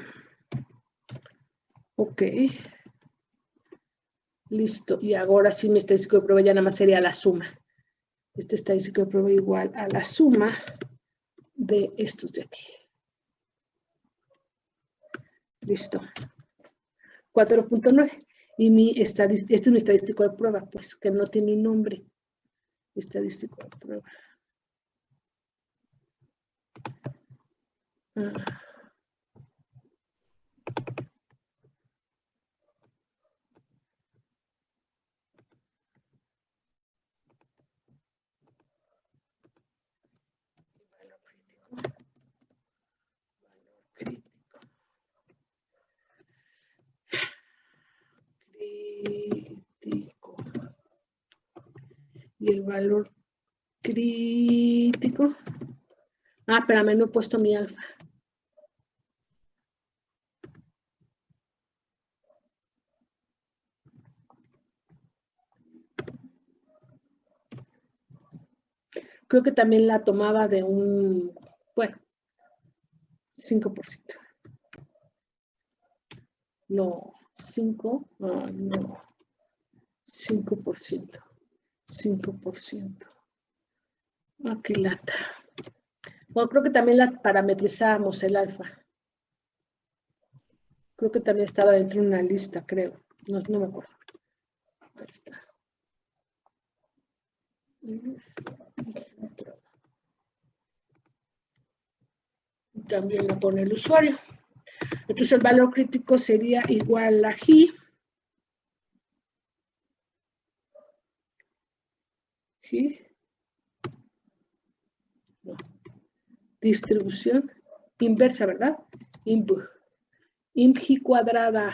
Ok. Listo. Y ahora sí mi estadístico de prueba ya nada más sería la suma. Este estadístico de prueba igual a la suma de estos de aquí. Listo. 4.9. Y este es mi estadístico de prueba, pues que no tiene un nombre. Estadístico de prueba. Crítico. Y el valor crítico. Espérame, no he puesto mi alfa. Creo que también la tomaba de un, bueno, 5%. No, 5, no, 5%. 5%. Qué lata. Bueno, creo que también la parametrizábamos el alfa. Creo que también estaba dentro de una lista, creo. No me acuerdo. Ahí está. También lo pone el usuario. Entonces el valor crítico sería igual a G. No. Distribución inversa, ¿verdad? Img cuadrada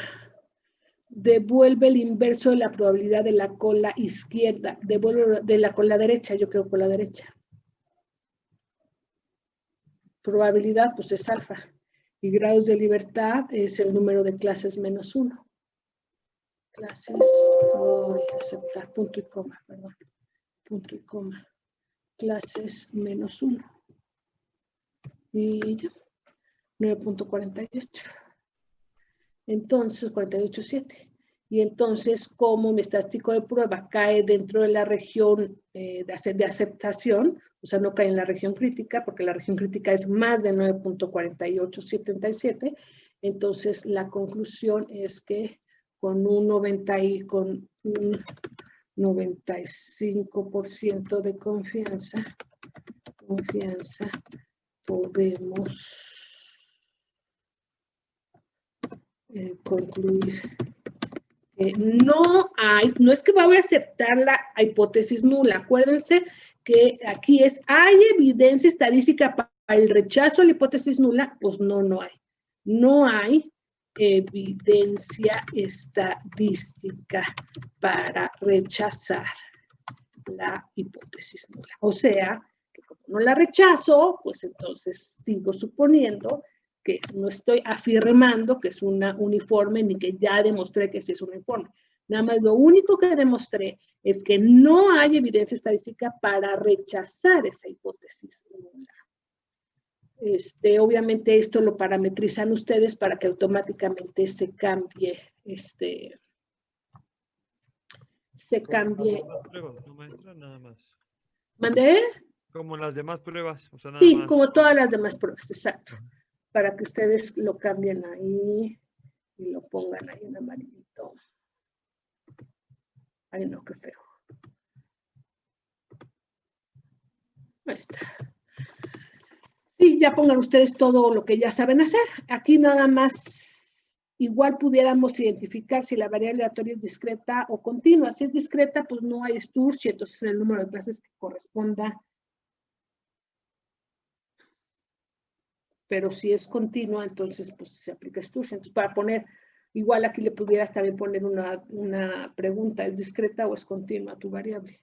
devuelve el inverso de la probabilidad de la cola izquierda, devuelve de la cola derecha, yo creo por la derecha. Probabilidad, pues es alfa. Y grados de libertad es el número de clases menos 1. clases, aceptar, punto y coma, perdón, punto y coma, clases menos 1. Y ya, 9.48. Entonces, 48.7. Y entonces, como mi estadístico de prueba cae dentro de la región de aceptación, o sea, no cae en la región crítica, porque la región crítica es más de 9.4877, entonces la conclusión es que con un 95% de confianza podemos concluir que no es que voy a aceptar la hipótesis nula. Acuérdense que aquí ¿hay evidencia estadística para el rechazo a la hipótesis nula? Pues no hay. No hay evidencia estadística para rechazar la hipótesis nula. O sea, que como no la rechazo, pues entonces sigo suponiendo que no estoy afirmando que es una uniforme, ni que ya demostré que sí es una uniforme. Nada más lo único que demostré es que no hay evidencia estadística para rechazar esa hipótesis nula. Obviamente esto lo parametrizan ustedes para que automáticamente se cambie, No, maestra, nada más. ¿Mandé? Como las demás pruebas, o sea, nada Sí, más. como todas las demás pruebas, exacto. Para que ustedes lo cambien ahí y lo pongan ahí en amarillito. Ay, no, qué feo. Ahí está. Sí, ya pongan ustedes todo lo que ya saben hacer. Aquí nada más, igual pudiéramos identificar si la variable aleatoria es discreta o continua. Si es discreta, pues no hay Sturge, entonces el número de clases que corresponda. Pero si es continua, entonces pues se aplica Sturge. Entonces, para poner, igual aquí le pudieras también poner una pregunta, ¿es discreta o es continua tu variable?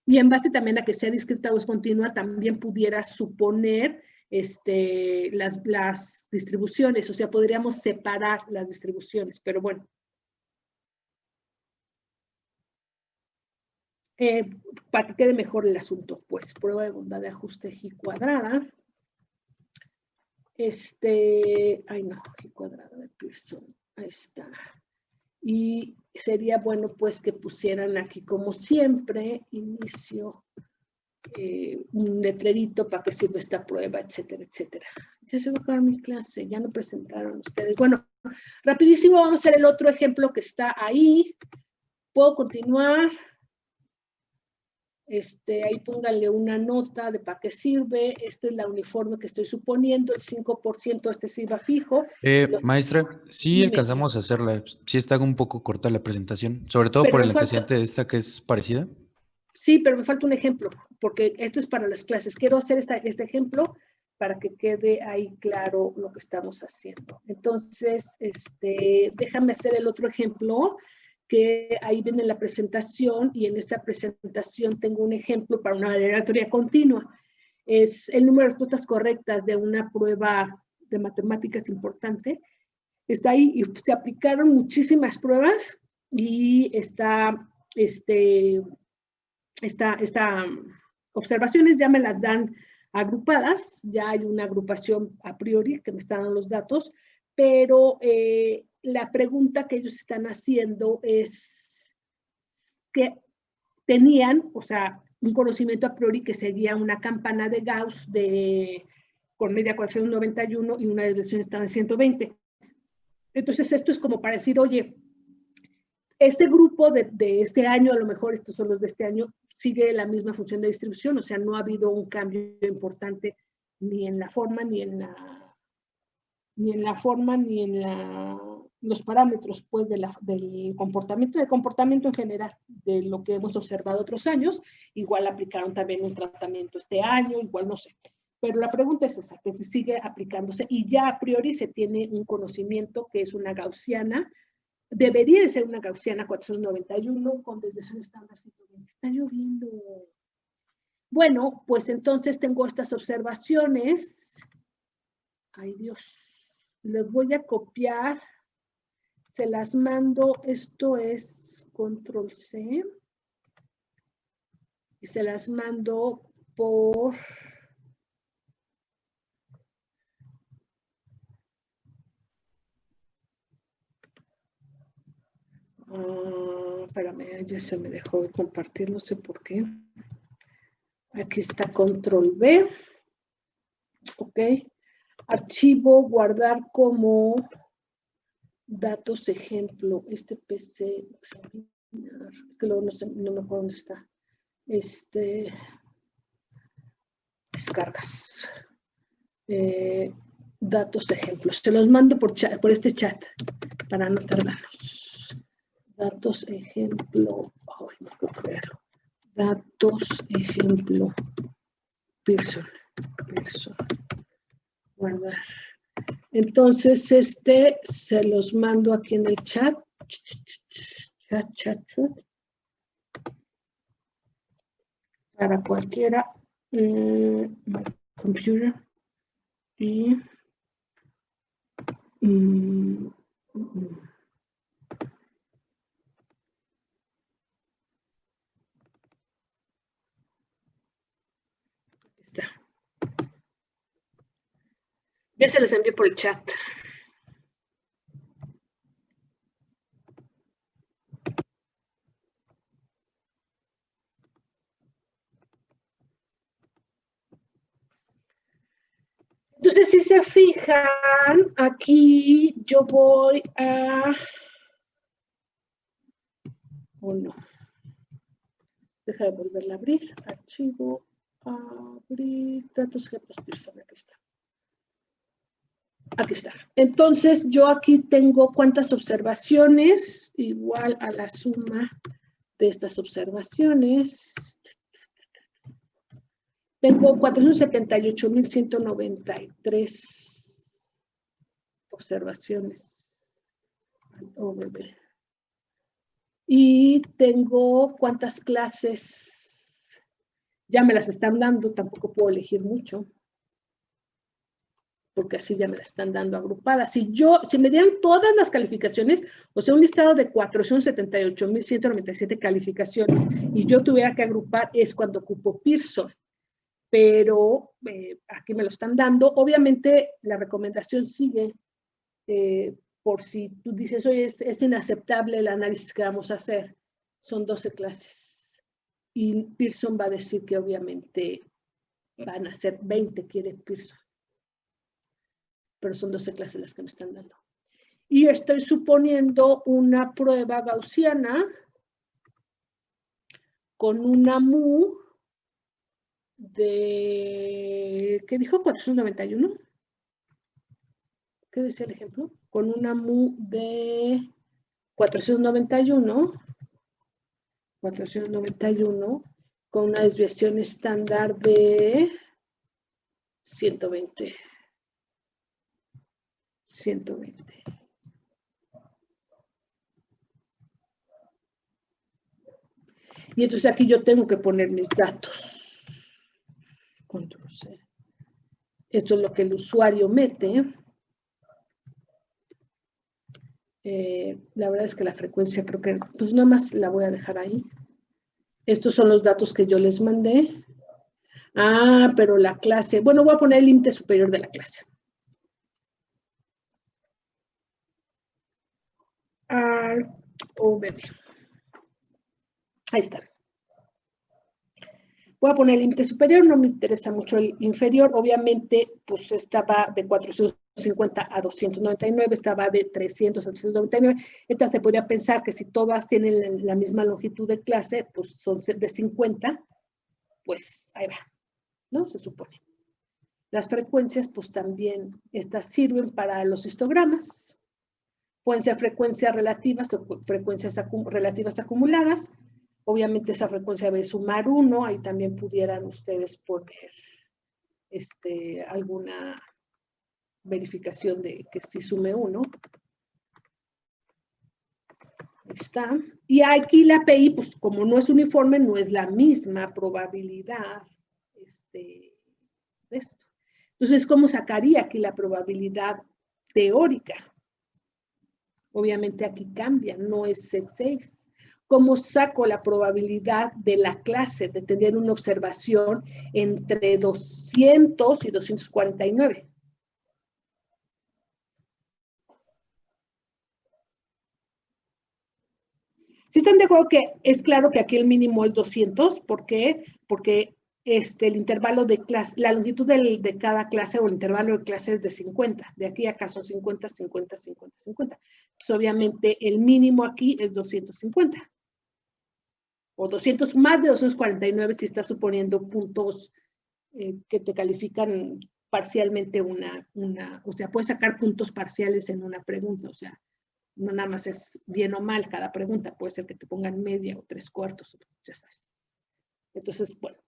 Y en base también a que sea discreta o es continua, también pudieras suponer las distribuciones, o sea, podríamos separar las distribuciones, pero bueno. Para que quede mejor el asunto, pues prueba de bondad de ajuste G cuadrada. Ay no, G cuadrada de Pearson, ahí está. Y sería bueno pues que pusieran aquí como siempre, inicio, un letrerito para que sirva esta prueba, etcétera, etcétera. Ya se va a acabar mi clase, ya no presentaron ustedes. Bueno, rapidísimo vamos a hacer el otro ejemplo que está ahí. ¿Puedo continuar? Ahí pónganle una nota de para qué sirve. Esta es la uniforme que estoy suponiendo, el 5% sí va fijo. Maestra, sí Dime. alcanzamos a hacerla. Sí está un poco corta la presentación, sobre todo Pero por me el falta- antecedente de esta que es parecida. Sí, pero me falta un ejemplo, porque esto es para las clases. Quiero hacer este ejemplo para que quede ahí claro lo que estamos haciendo. Entonces, déjame hacer el otro ejemplo, que ahí viene la presentación, y en esta presentación tengo un ejemplo para una variable aleatoria continua. Es el número de respuestas correctas de una prueba de matemáticas importante. Está ahí y se aplicaron muchísimas pruebas y observaciones ya me las dan agrupadas, ya hay una agrupación a priori que me están dando los datos, pero la pregunta que ellos están haciendo es que tenían, o sea, un conocimiento a priori que seguía una campana de Gauss con media ecuación 91 y una desviación estándar de 120. Entonces esto es como para decir, oye, este grupo de este año, a lo mejor estos son los de este año, sigue la misma función de distribución, o sea, no ha habido un cambio importante ni en la forma, ni en los parámetros pues del comportamiento en general, de lo que hemos observado otros años. Igual aplicaron también un tratamiento este año, igual no sé. Pero la pregunta es esa, que si sigue aplicándose y ya a priori se tiene un conocimiento que es una gaussiana. Debería de ser una gaussiana 491 con desviación estándar 120. Está lloviendo. Bueno, pues entonces tengo estas observaciones. Ay, Dios. Les voy a copiar. se las mando, esto es control C, y se las mando por espérame, ya se me dejó de compartir, no sé por qué. Aquí está control B. Ok. Archivo, guardar como datos ejemplo. Este PC, examinar. Es que luego no, sé, no me acuerdo dónde está. Descargas. Datos ejemplos. Se los mando por chat, por este chat para no tardarnos. Datos ejemplo. Ay, no puedo creerlo. Datos ejemplo. Pearson. Guardar. Entonces, se los mando aquí en el chat. Chat. Para cualquiera. My computer. Y está. Ya se les envió por el chat. Entonces, si se fijan, aquí yo voy a... Oh, no. Deja de volverla a abrir. Archivo, abrir, datos ejemplos Pearson. Aquí está. Aquí está. Entonces, yo aquí tengo cuántas observaciones, igual a la suma de estas observaciones. Tengo 478,193 observaciones. Y tengo cuántas clases. Ya me las están dando, tampoco puedo elegir mucho. Porque así ya me las están dando agrupadas. Si me dieran todas las calificaciones, o sea, un listado de 478,197 calificaciones, y yo tuviera que agrupar, es cuando ocupo Pearson. Pero aquí me lo están dando. Obviamente, la recomendación sigue, por si tú dices, oye, es inaceptable el análisis que vamos a hacer. Son 12 clases. Y Pearson va a decir que obviamente van a ser 20, quiere Pearson. Pero son 12 clases las que me están dando. Y estoy suponiendo una prueba gaussiana con una mu de, ¿qué dijo? 491. ¿Qué decía el ejemplo? Con una mu de 491, con una desviación estándar de 120. Y entonces aquí yo tengo que poner mis datos. Control C. Esto es lo que el usuario mete. La verdad es que la frecuencia creo que, pues nada más la voy a dejar ahí. Estos son los datos que yo les mandé. Ah, pero la clase, bueno, voy a poner el límite superior de la clase. OBB. Ahí está. Voy a poner el límite superior, no me interesa mucho el inferior. Obviamente, pues estaba de 450 a 299, estaba de 300 a 399. Entonces se podría pensar que si todas tienen la misma longitud de clase, pues son de 50, pues ahí va, ¿no? Se supone. Las frecuencias, pues también estas sirven para los histogramas. Pueden ser frecuencias relativas o frecuencias relativas acumuladas. Obviamente esa frecuencia debe sumar 1, ahí también pudieran ustedes poner alguna verificación de que sí sume 1. Ahí está. Y aquí la PI, pues como no es uniforme, no es la misma probabilidad de esto. Entonces, ¿cómo sacaría aquí la probabilidad teórica? Obviamente aquí cambia, no es C6. ¿Cómo saco la probabilidad de la clase de tener una observación entre 200 y 249? ¿Sí están de acuerdo que es claro que aquí el mínimo es 200? ¿Por qué? Porque el intervalo de clase, la longitud de cada clase o el intervalo de clase es de 50. De aquí a acá son 50, 50, 50, 50. Entonces, obviamente, el mínimo aquí es 250. O 200, más de 249 si estás suponiendo puntos que te califican parcialmente o sea, puedes sacar puntos parciales en una pregunta, o sea, no nada más es bien o mal cada pregunta, puede ser que te pongan media o 3/4, ya sabes. Entonces, bueno,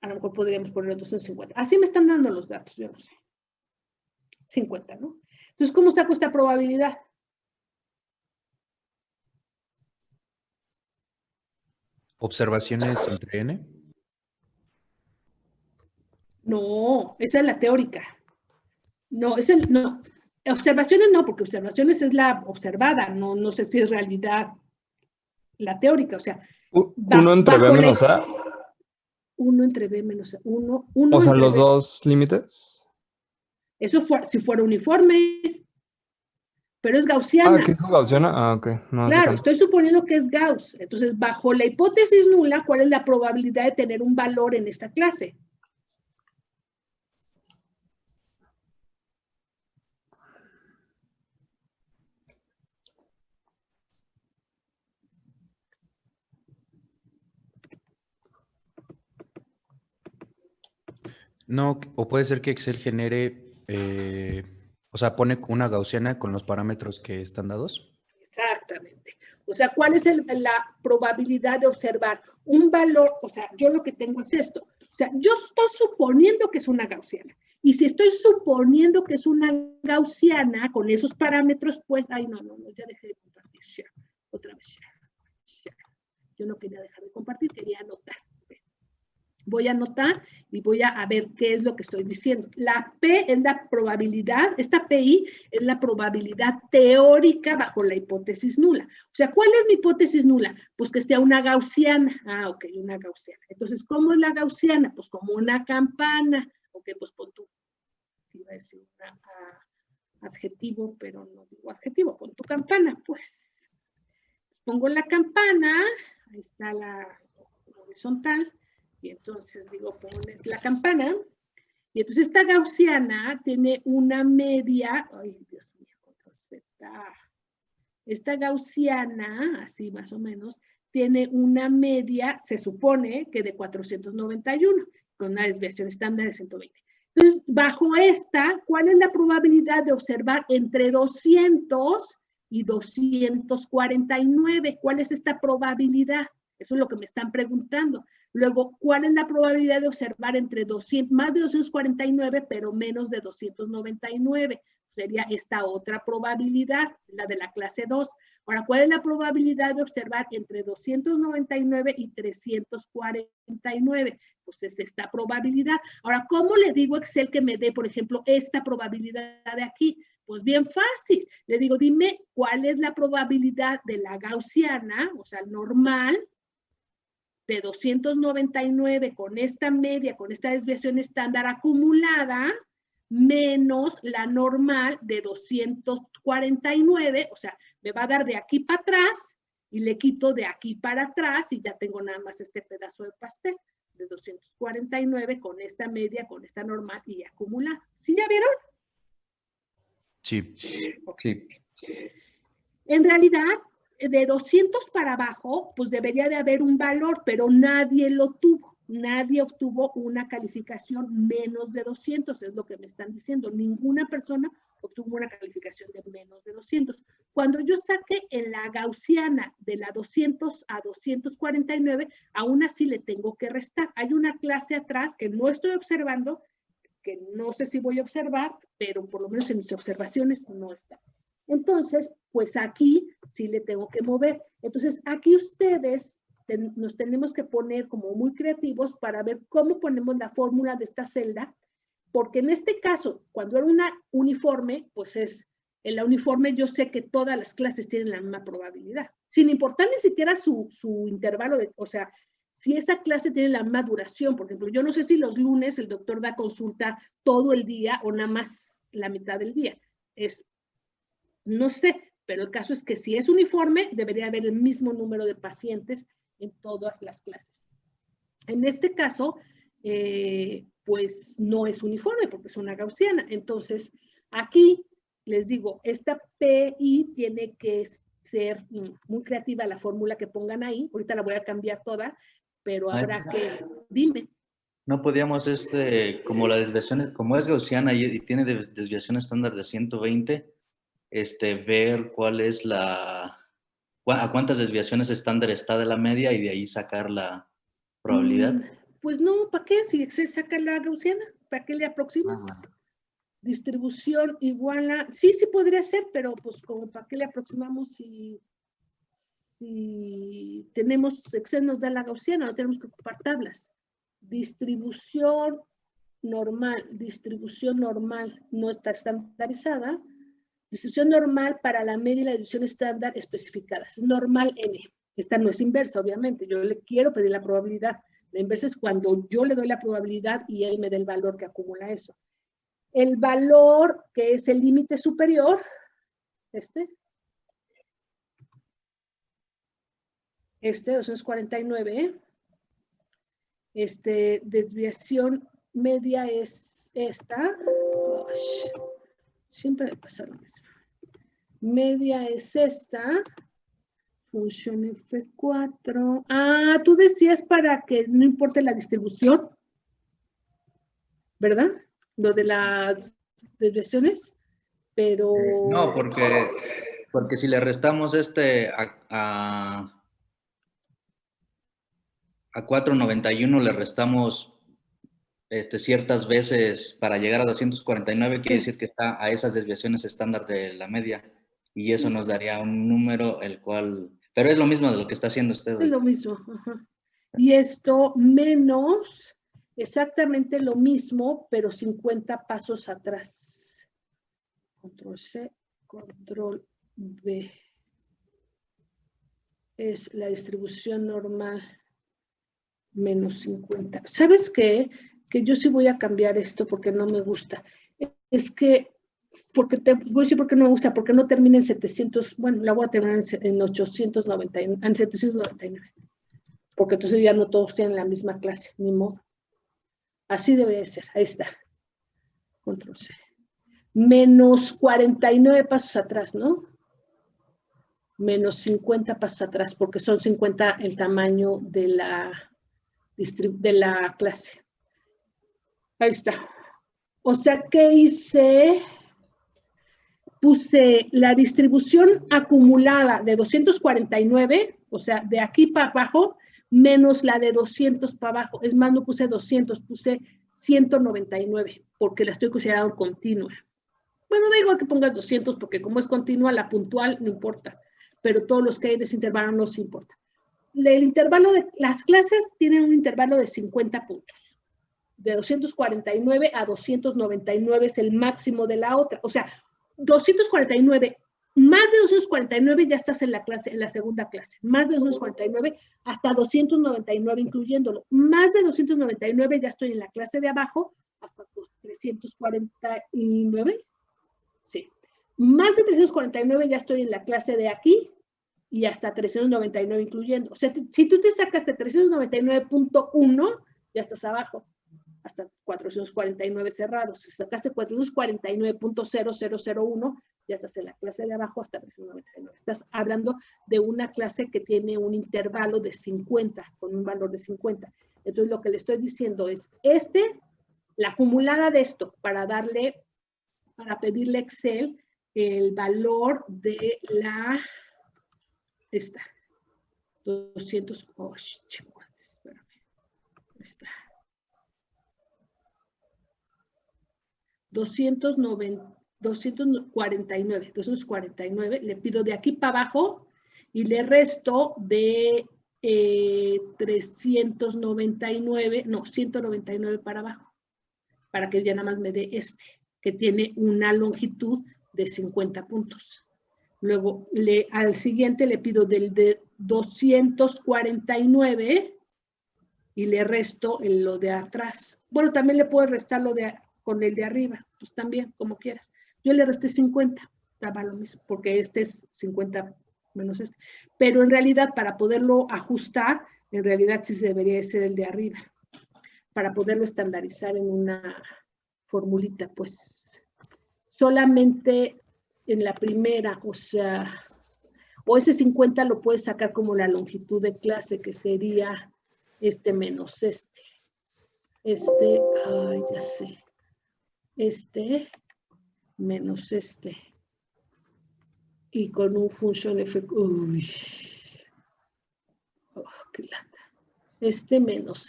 a lo mejor podríamos poner 250. Así me están dando los datos, yo no sé. 50, ¿no? Entonces, ¿cómo saco esta probabilidad? ¿Observaciones entre n? No, esa es la teórica. No, no. Observaciones no, porque observaciones es la observada, no sé si es realidad la teórica, o sea. ¿Uno entre B menos A? 1 entre B menos A. 1 O sea, entre los B. dos límites. Eso si fuera uniforme, pero es gaussiana. Ah, ¿qué dijo gaussiana? Ah, ok. No, Claro, estoy suponiendo que es Gauss. Entonces, bajo la hipótesis nula, ¿cuál es la probabilidad de tener un valor en esta clase? No, o puede ser que Excel genere, o sea, pone una gaussiana con los parámetros que están dados. Exactamente. O sea, ¿cuál es la probabilidad de observar un valor? O sea, yo lo que tengo es esto. O sea, yo estoy suponiendo que es una gaussiana. Y si estoy suponiendo que es una gaussiana con esos parámetros, pues, ay, no, ya dejé de compartir. Share. Otra vez share. Yo no quería dejar de compartir, quería anotar. Voy a anotar y voy a ver qué es lo que estoy diciendo. La P es la probabilidad, esta PI es la probabilidad teórica bajo la hipótesis nula. O sea, ¿cuál es mi hipótesis nula? Pues que sea una gaussiana. Ah, ok, una gaussiana. Entonces, ¿cómo es la gaussiana? Pues como una campana. Ok, pues pon tu, iba a decir adjetivo, pero no digo adjetivo, pon tu campana, pues. Pongo la campana, ahí está la horizontal. Y entonces digo, pones la campana, y entonces esta gaussiana tiene una media, ay Dios mío, esta gaussiana, así más o menos, tiene una media, se supone que de 491, con una desviación estándar de 120. Entonces, bajo esta, ¿cuál es la probabilidad de observar entre 200 y 249? ¿Cuál es esta probabilidad? Eso es lo que me están preguntando. Luego, ¿cuál es la probabilidad de observar entre 200, más de 249, pero menos de 299? Sería esta otra probabilidad, la de la clase 2. Ahora, ¿cuál es la probabilidad de observar entre 299 y 349? Pues es esta probabilidad. Ahora, ¿cómo le digo a Excel que me dé, por ejemplo, esta probabilidad de aquí? Pues bien fácil. Le digo, dime cuál es la probabilidad de la gaussiana, o sea, normal, de 299 con esta media, con esta desviación estándar acumulada, menos la normal de 249, o sea, me va a dar de aquí para atrás y le quito de aquí para atrás y ya tengo nada más este pedazo de pastel de 249 con esta media, con esta normal y acumulada. ¿Sí ya vieron? Sí. Okay. Sí. En realidad, de 200 para abajo, pues debería de haber un valor, pero nadie lo tuvo. Nadie obtuvo una calificación menos de 200, es lo que me están diciendo. Ninguna persona obtuvo una calificación de menos de 200. Cuando yo saque en la gaussiana de la 200 a 249, aún así le tengo que restar. Hay una clase atrás que no estoy observando, que no sé si voy a observar, pero por lo menos en mis observaciones no está. Entonces, pues aquí sí le tengo que mover. Entonces, aquí ustedes nos tenemos que poner como muy creativos para ver cómo ponemos la fórmula de esta celda, porque en este caso, cuando era una uniforme, pues es En la uniforme yo sé que todas las clases tienen la misma probabilidad, sin importar ni siquiera su intervalo, o sea, si esa clase tiene la misma duración. Por ejemplo, yo no sé si los lunes el doctor da consulta todo el día o nada más la mitad del día. No sé, pero el caso es que si es uniforme, debería haber el mismo número de pacientes en todas las clases. En este caso, pues no es uniforme porque es una gaussiana. Entonces, aquí les digo, esta PI tiene que ser muy creativa la fórmula que pongan ahí. Ahorita la voy a cambiar toda, pero habrá que, dime. No podíamos, como la desviación, como es gaussiana y tiene desviación estándar de 120, ver cuál es a cuántas desviaciones estándar está de la media y de ahí sacar la probabilidad. Pues no, ¿para qué? Si se saca la gaussiana, ¿para qué le aproximas? Bueno. Distribución igual a... Sí, sí podría ser, pero pues como ¿para qué le aproximamos si tenemos Excel nos da la gaussiana, no tenemos que ocupar tablas? Distribución normal no está estandarizada. Distribución normal para la media y la división estándar especificadas. Normal N. Esta no es inversa, obviamente. Yo le quiero pedir la probabilidad. La inversa es cuando yo le doy la probabilidad y él me da el valor que acumula eso. El valor que es el límite superior, 249, desviación media es esta. Siempre me pasa lo mismo. Media es esta. Función F4. Ah, tú decías para que no importe la distribución, ¿verdad? Lo de las desviaciones, pero... No, porque si le restamos a 491, le restamos ciertas veces para llegar a 249, quiere decir que está a esas desviaciones estándar de la media, y eso nos daría un número el cual... Pero es lo mismo de lo que está haciendo usted. Es lo mismo. Ajá. Y esto menos exactamente lo mismo, pero 50 pasos atrás. Control C, Control V. Es la distribución normal menos 50. ¿Sabes qué? Que yo sí voy a cambiar esto porque no me gusta. Es que, voy a decir por qué no me gusta, porque no termina en 700, bueno, la voy a terminar en 899, en 799. Porque entonces ya no todos tienen la misma clase, ni modo. Así debe de ser, ahí está. Control C. Menos 49 pasos atrás, ¿no? Menos 50 pasos atrás, porque son 50 el tamaño de la clase. Ahí está. O sea, ¿qué hice? Puse la distribución acumulada de 249, o sea, de aquí para abajo, menos la de 200 para abajo. Es más, no puse 200, puse 199, porque la estoy considerando continua. Bueno, da igual que pongas 200, porque como es continua, la puntual no importa, pero todos los que hay de ese intervalo no se importa. El intervalo de las clases tienen un intervalo de 50 puntos. De 249 a 299 es el máximo de la otra. O sea, 249, más de 249 ya estás en la clase, en la segunda clase. Más de 249 hasta 299 incluyéndolo. Más de 299 ya estoy en la clase de abajo hasta 349. Sí. Más de 349 ya estoy en la clase de aquí y hasta 399 incluyendo. O sea, si tú te sacaste 399.1, ya estás abajo, hasta 449 cerrados. Si sacaste 449.0001, ya estás en la clase de abajo hasta 399. Estás hablando de una clase que tiene un intervalo de 50, con un valor de 50. Entonces, lo que le estoy diciendo es, la acumulada de esto, para pedirle a Excel el valor de la... Esta. 200... Oh, espérame. Esta. 249, le pido de aquí para abajo y le resto de 199 para abajo, para que ya nada más me dé que tiene una longitud de 50 puntos. Luego, al siguiente le pido del de 249 y le resto lo de atrás. Bueno, también le puedes restar con el de arriba, pues también, como quieras. Yo le resté 50, daba lo mismo, porque este es 50 menos este. Pero en realidad, para poderlo ajustar, en realidad sí debería ser el de arriba, para poderlo estandarizar en una formulita, pues. Solamente en la primera, o sea, o ese 50 lo puedes sacar como la longitud de clase, que sería este menos este. Ay, ya sé. Menos este. Y con un función F. Uy. Oh, qué lata. Menos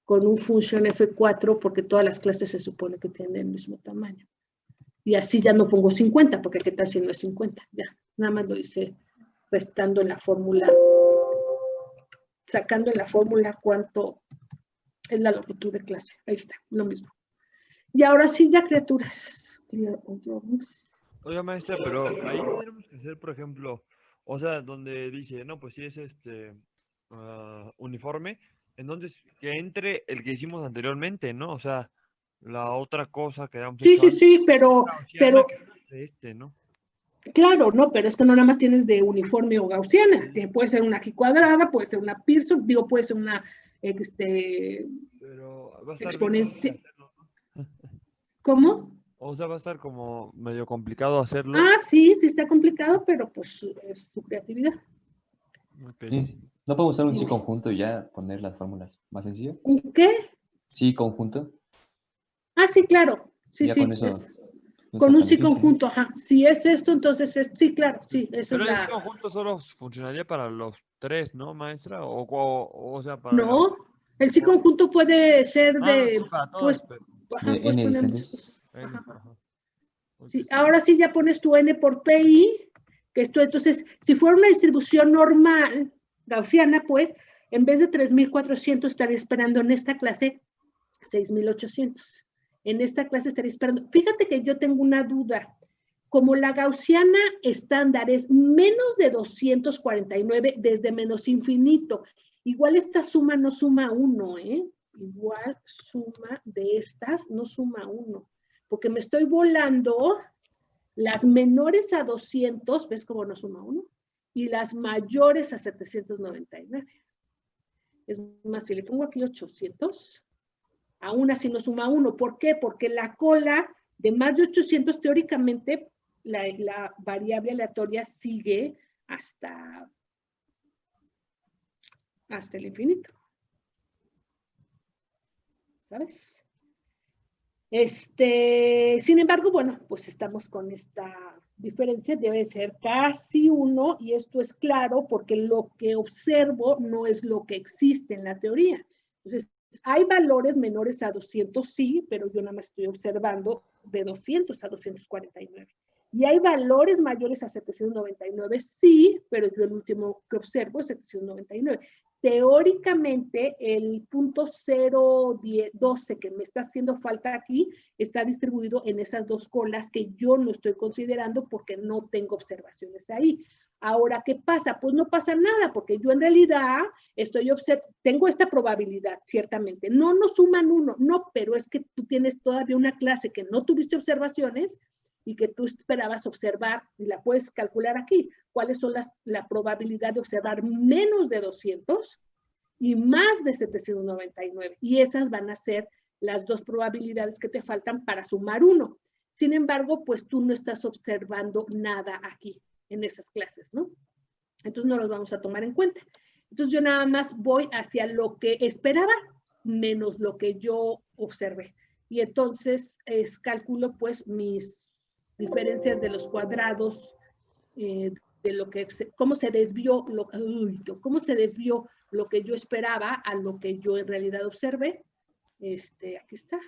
con un función F4, porque todas las clases se supone que tienen el mismo tamaño. Y así ya no pongo 50, porque qué tal si no es 50. Ya, nada más lo hice restando en la fórmula, sacando en la fórmula cuánto es la longitud de clase. Ahí está, lo mismo. Y ahora sí, ya criaturas. Oiga, maestra, pero ahí tenemos que hacer, por ejemplo, o sea, donde dice, no, pues sí es uniforme, entonces que entre el que hicimos anteriormente, ¿no? O sea, la otra cosa que habíamos Sí, hecho sí, antes, sí, pero gaussiana, que es ¿no? claro, no, pero es que no nada más tienes de uniforme o gaussiana, que puede ser una G cuadrada, puede ser una Pearson, digo, puede ser una Pero va a estar exponencial. hacerlo, ¿no? ¿Cómo? O sea, va a estar como medio complicado hacerlo. Ah, sí, sí está complicado, pero pues es su creatividad. Okay. ¿No podemos usar un sí conjunto y ya poner las fórmulas más sencillo? ¿Un qué? Sí conjunto. Ah, sí, claro. Sí, Ya sí. con eso no Con está un tan sí difícil, ¿no? conjunto, ajá. Si es esto, entonces sí, claro, sí. Esa Pero es el conjunto solo funcionaría para los tres, ¿no, maestra? O sea, para No, el sí conjunto puede ser sí, para pues, todos, pero... ajá, De pues n ponemos. diferentes. Ajá. Ajá. Sí, ahora sí ya pones tu n por pi, que esto, entonces, si fuera una distribución normal, gaussiana, pues, en vez de 3.400 estaría esperando en esta clase 6.800. En esta clase estaría esperando. Fíjate que yo tengo una duda. Como la gaussiana estándar es menos de 249 desde menos infinito, igual esta suma no suma 1, ¿eh? Igual suma de estas no suma 1, porque me estoy volando las menores a 200, ¿ves cómo no suma 1? Y las mayores a 799. Es más, si le pongo aquí 800, aún así no suma 1. ¿Por qué? Porque la cola de más de 800, teóricamente, la variable aleatoria sigue hasta el infinito. ¿Sabes? Sin embargo, bueno, pues estamos con esta diferencia, debe ser casi 1, y esto es claro porque lo que observo no es lo que existe en la teoría. Entonces, hay valores menores a 200, sí, pero yo nada más estoy observando de 200 a 249. Y hay valores mayores a 799, sí, pero yo el último que observo es 799. Teóricamente, el punto 012 que me está haciendo falta aquí está distribuido en esas dos colas que yo no estoy considerando porque no tengo observaciones ahí. Ahora, ¿qué pasa? Pues no pasa nada, porque yo en realidad tengo esta probabilidad, ciertamente. No suman 1, no, pero es que tú tienes todavía una clase que no tuviste observaciones y que tú esperabas observar, y la puedes calcular aquí. ¿Cuáles son la probabilidad de observar menos de 200 y más de 799? Y esas van a ser las dos probabilidades que te faltan para sumar 1. Sin embargo, pues tú no estás observando nada aquí, en esas clases, ¿no? Entonces no los vamos a tomar en cuenta. Entonces yo nada más voy hacia lo que esperaba menos lo que yo observé. Y entonces calculo pues mis diferencias de los cuadrados, de lo que, cómo se desvió lo que yo esperaba a lo que yo en realidad observé. Aquí está.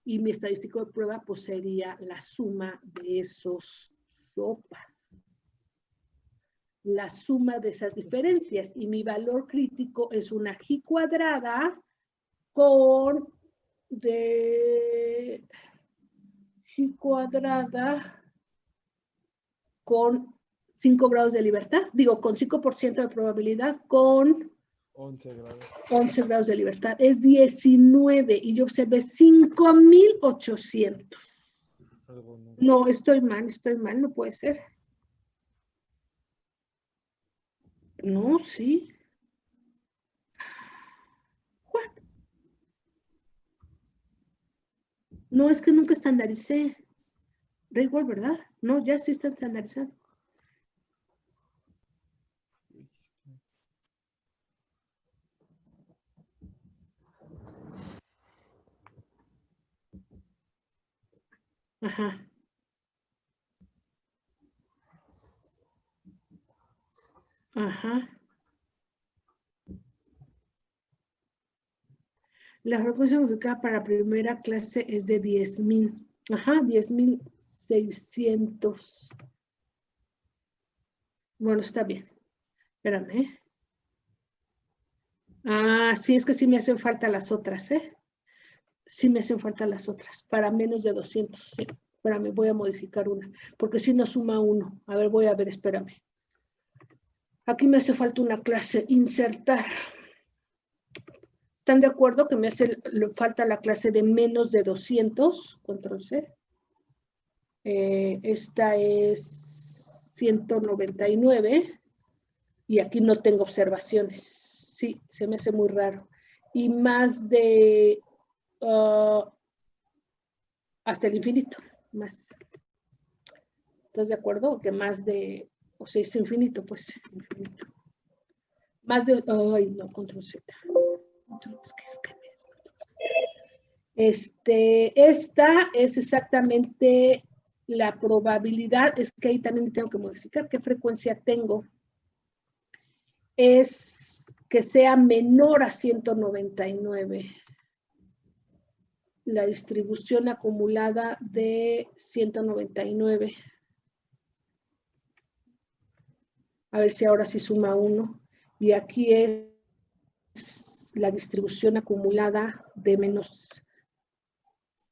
Y mi estadístico de prueba pues sería la suma de esos sopas. La suma de esas diferencias. Y mi valor crítico es una G cuadrada con G cuadrada con 5 grados de libertad, digo, con 5% de probabilidad, con 11 grados. 11 grados de libertad. Es 19 y yo observé 5,800. No, estoy mal, no puede ser. No, sí. What? No, es que nunca estandaricé. Da igual, ¿verdad? No, ya sí está estandarizado. Ajá. Ajá. La frecuencia modificada para primera clase es de 10,000. Ajá, 10,600. Bueno, está bien. Espérame, ¿eh? Ah, sí, es que sí me hacen falta las otras, ¿eh? Sí me hacen falta las otras. Para menos de 200. Sí. Espérame, voy a modificar una. Porque si no suma 1. A ver, voy a ver, espérame. Aquí me hace falta una clase. Insertar. ¿Están de acuerdo que me hace falta la clase de menos de 200? Control C. Esta es 199. Y aquí no tengo observaciones. Sí, se me hace muy raro. Y más de... hasta el infinito. Más. ¿Estás de acuerdo? Que más de... O sea, es infinito, pues. Infinito. Más de... Ay, no, control Z. Esta es exactamente la probabilidad, es que ahí también tengo que modificar qué frecuencia tengo. Es que sea menor a 199. La distribución acumulada de 199. A ver si ahora sí suma 1. Y aquí es la distribución acumulada de menos,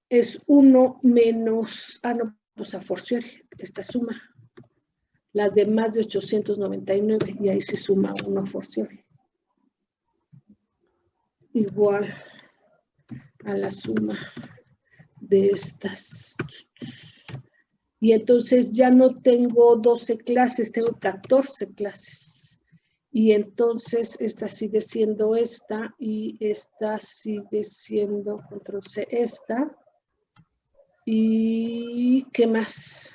es 1 menos, no, pues a forciore, esta suma, las de más de 899, y ahí se suma 1 a forciore. Igual a la suma de estas. Y entonces ya no tengo 12 clases, tengo 14 clases. Y entonces esta sigue siendo esta y esta sigue siendo, control C, esta. ¿Y qué más?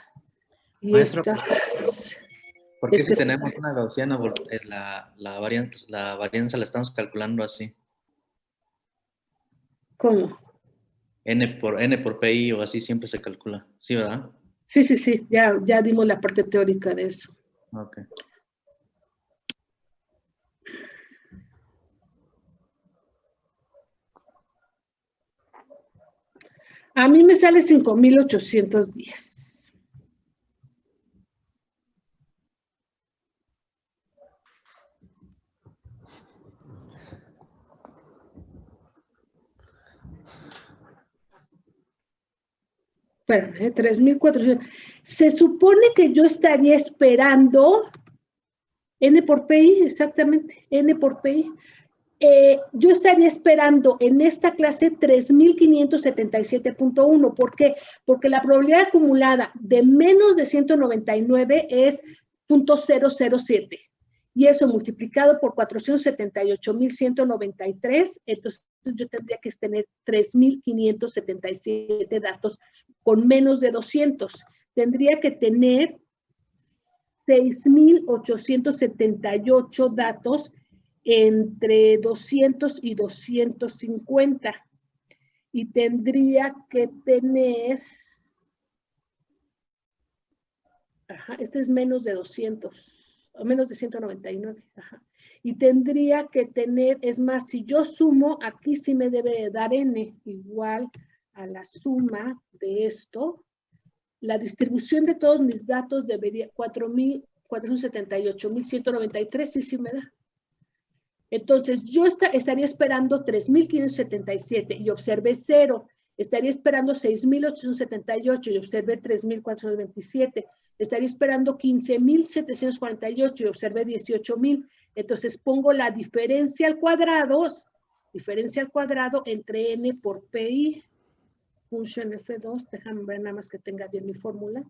Y Maestra, estas... ¿por qué si tenemos una gaussiana, la varianza la estamos calculando así? ¿Cómo? N por PI o así siempre se calcula. ¿Sí, verdad? Sí, ya dimos la parte teórica de eso. Ok. A mí me sale 5,810. Espérame, 3,400. Se supone que yo estaría esperando N por PI, exactamente, N por PI. Yo estaría esperando en esta clase 3,577.1. ¿Por qué? Porque la probabilidad acumulada de menos de 199 es 0.007. Y eso multiplicado por 478,193, entonces yo tendría que tener 3,577 datos con menos de 200. Tendría que tener 6,878 datos entre 200 y 250. Y tendría que tener... este es menos de 200, o menos de 199. Y tendría que tener, es más, si yo sumo, aquí sí me debe dar N, igual a la suma de esto. La distribución de todos mis datos debería, 478,193, sí me da. Entonces, yo estaría esperando 3,577 y observé 0. Estaría esperando 6,878 y observé 3,427. estaría esperando 15,748 y observé 18,000. Entonces pongo la diferencia al cuadrado entre n por pi, función f2, déjame ver nada más que tenga bien mi fórmula.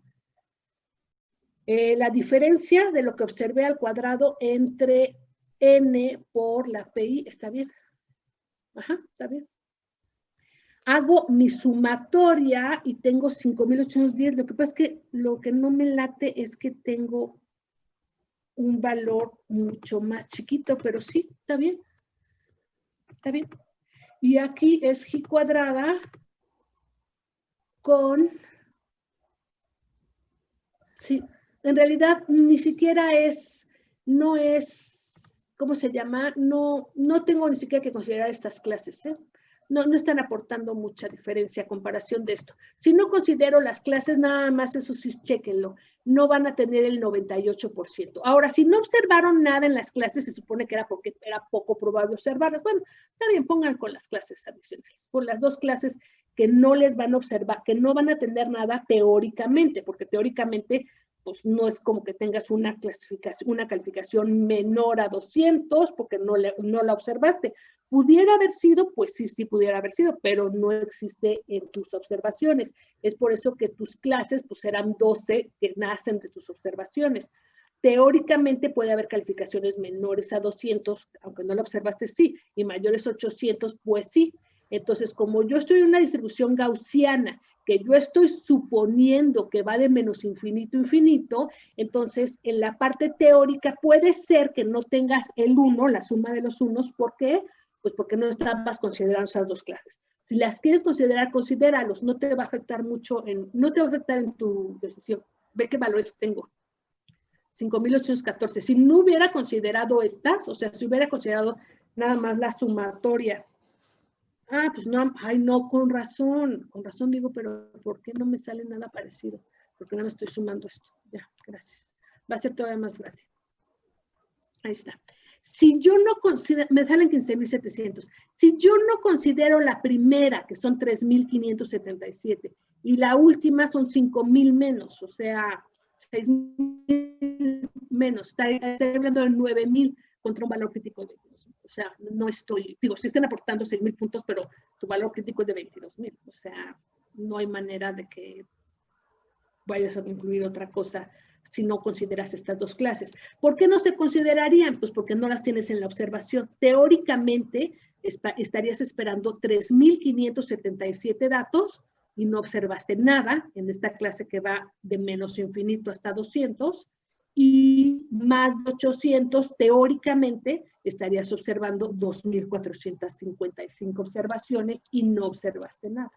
La diferencia de lo que observé al cuadrado entre n por la pi, ¿está bien? Ajá, está bien. Hago mi sumatoria y tengo 5,810. Lo que pasa es que lo que no me late es que tengo un valor mucho más chiquito, pero sí, está bien. Está bien. Y aquí es g cuadrada con... Sí, en realidad ni siquiera no es, ¿cómo se llama? No tengo ni siquiera que considerar estas clases, ¿eh? No están aportando mucha diferencia a comparación de esto. Si no considero las clases, nada más eso sí, chéquenlo, no van a tener el 98%. Ahora, si no observaron nada en las clases, se supone que era porque era poco probable observarlas. Bueno, está bien, pongan con las clases adicionales, con las dos clases que no les van a observar, que no van a tener nada teóricamente, porque teóricamente pues no es como que tengas una clasificación, una calificación menor a 200 porque no la observaste. ¿Pudiera haber sido? Pues sí pudiera haber sido, pero no existe en tus observaciones. Es por eso que tus clases pues serán 12 que nacen de tus observaciones. Teóricamente puede haber calificaciones menores a 200, aunque no la observaste, sí, y mayores a 800, pues sí. Entonces, como yo estoy en una distribución gaussiana, que yo estoy suponiendo que va de menos infinito a infinito, entonces en la parte teórica puede ser que no tengas el 1, la suma de los unos. ¿Por qué? Pues porque no estabas considerando esas dos clases. Si las quieres considerar, considéralos, no te va a afectar mucho, no te va a afectar en tu decisión. Ve qué valores tengo. 5,814. Si no hubiera considerado estas, o sea, si hubiera considerado nada más la sumatoria, pues no, ay no, con razón digo, pero ¿por qué no me sale nada parecido? Porque no me estoy sumando esto. Ya, gracias. Va a ser todavía más grande. Ahí está. Si yo no considero, me salen 15,700. Si yo no considero la primera, que son 3,577, y la última son 5,000 menos, o sea, 6,000 menos, estoy hablando de 9,000 contra un valor crítico de 22,000. O sea, no estoy, digo, sí están aportando 6,000 puntos, pero tu valor crítico es de 22,000. O sea, no hay manera de que vayas a concluir otra cosa si no consideras estas dos clases. ¿Por qué no se considerarían? Pues porque no las tienes en la observación. Teóricamente, estarías esperando 3,577 datos y no observaste nada en esta clase que va de menos infinito hasta 200, y más de 800, teóricamente, estarías observando 2,455 observaciones y no observaste nada.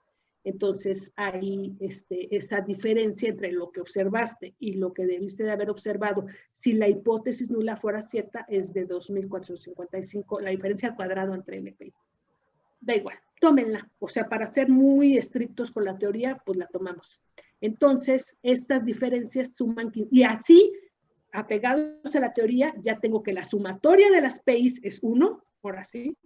Entonces, hay esa diferencia entre lo que observaste y lo que debiste de haber observado, si la hipótesis nula fuera cierta, es de 2,455, la diferencia al cuadrado entre N y P. Da igual, tómenla. O sea, para ser muy estrictos con la teoría, pues la tomamos. Entonces, estas diferencias suman, y así, apegados a la teoría, ya tengo que la sumatoria de las PIs es 1, ahora sí,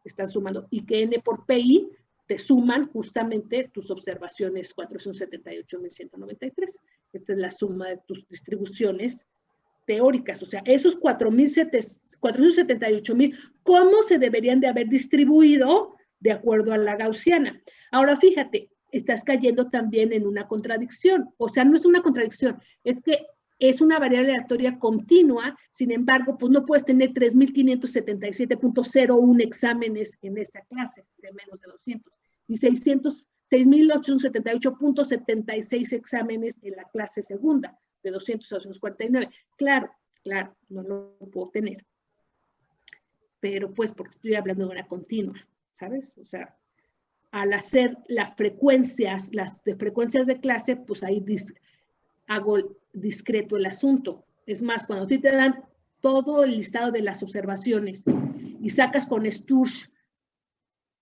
están sumando, y que N por PI te suman justamente tus observaciones 478,193. Esta es la suma de tus distribuciones teóricas, o sea, esos 478,000, ¿cómo se deberían de haber distribuido de acuerdo a la gaussiana? Ahora, fíjate, estás cayendo también en una contradicción, o sea, no es una contradicción, es que es una variable aleatoria continua, sin embargo, pues no puedes tener 3,577.01 exámenes en esta clase de menos de 200 y 6,878.76 exámenes en la clase segunda, de 200 a 249. Claro, no lo puedo tener, pero pues porque estoy hablando de una continua, ¿sabes? O sea, al hacer las frecuencias de clase, pues ahí hago discreto el asunto. Es más, cuando a ti te dan todo el listado de las observaciones y sacas con Sturge,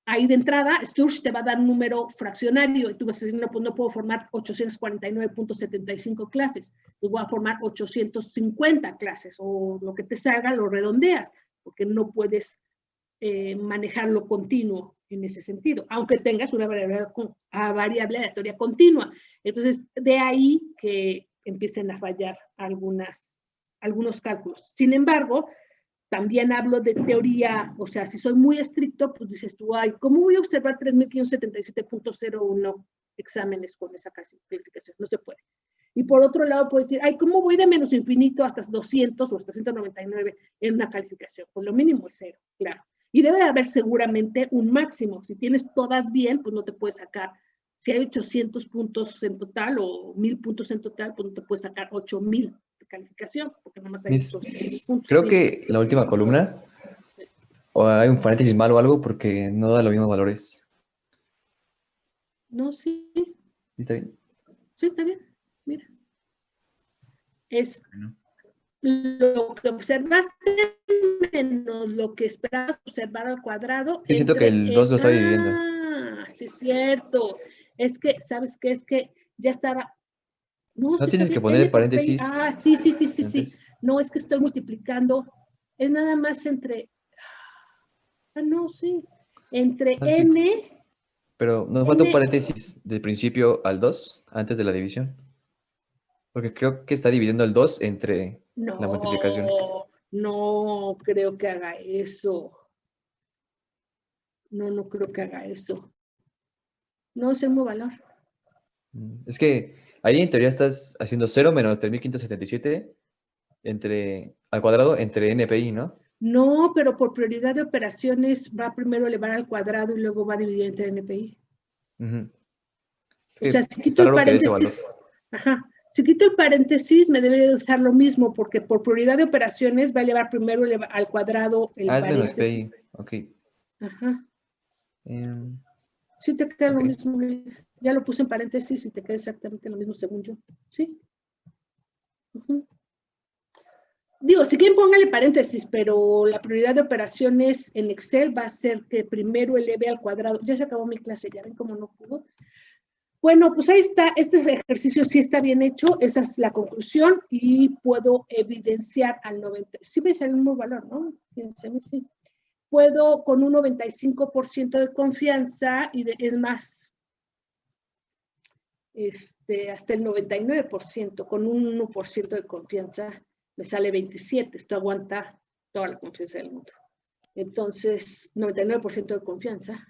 ahí de entrada, Sturge te va a dar un número fraccionario y tú vas a decir, no, pues no puedo formar 849.75 clases, pues voy a formar 850 clases, o lo que te salga lo redondeas, porque no puedes manejarlo continuo en ese sentido, aunque tengas una variable aleatoria continua. Entonces, de ahí que empiecen a fallar algunos cálculos. Sin embargo, también hablo de teoría, o sea, si soy muy estricto, pues dices tú, ay, ¿cómo voy a observar 3.577.01 exámenes con esa calificación? No se puede. Y por otro lado, puedes decir, ay, ¿cómo voy de menos infinito hasta 200 o hasta 199 en una calificación? Pues lo mínimo es 0, claro. Y debe de haber seguramente un máximo. Si tienes todas bien, pues no te puedes sacar. Si hay 800 puntos en total o 1,000 puntos en total, pues no te puedes sacar 8,000 de calificación, porque nada más hay 800 puntos. Creo que la última columna, o hay un paréntesis mal o algo, porque no da los mismos valores. No, sí. ¿Está bien? Sí, está bien. Mira. Es lo que observaste menos lo que esperabas observar al cuadrado. Sí, siento que el 2 lo está dividiendo. Ah, sí es cierto. Es que, ¿sabes qué? Es que ya estaba... No, ¿No sí tienes está que bien. poner N por PI. paréntesis Ah, sí. antes? No, es que estoy multiplicando. Es nada más entre... Ah, no, sí. Entre Ah, sí. N... Pero nos falta un N... paréntesis del principio al 2, antes de la división. Porque creo que está dividiendo el 2 entre la multiplicación. No creo que haga eso. No creo que haga eso. No es el mismo valor. Es que ahí en teoría estás haciendo 0 menos 3.577 al cuadrado entre NPI, ¿no? No, pero por prioridad de operaciones va primero a elevar al cuadrado y luego va a dividir entre NPI. Ujú. Es O sea, que si quito está el raro que dé ese paréntesis, valor. ajá, si quito el paréntesis me debería de usar lo mismo, porque por prioridad de operaciones va a elevar primero al cuadrado el Es menos paréntesis. PI. Ok. Ajá. Em, Sí te queda lo ok. mismo. Ya lo puse en paréntesis y te queda exactamente lo mismo según yo. ¿Sí? Ujú. Digo, si quieren póngale paréntesis, pero la prioridad de operaciones en Excel va a ser que primero eleve al cuadrado. Ya se acabó mi clase, ya ven cómo no pudo. Bueno, pues ahí está, este ejercicio sí está bien hecho, esa es la conclusión y puedo evidenciar al 90, sí me sale un mismo valor, ¿no? Fíjense, sí. Puedo con un 95% de confianza y es más, hasta el 99%, con un 1% de confianza me sale 27, esto aguanta toda la confianza del mundo. Entonces, 99% de confianza,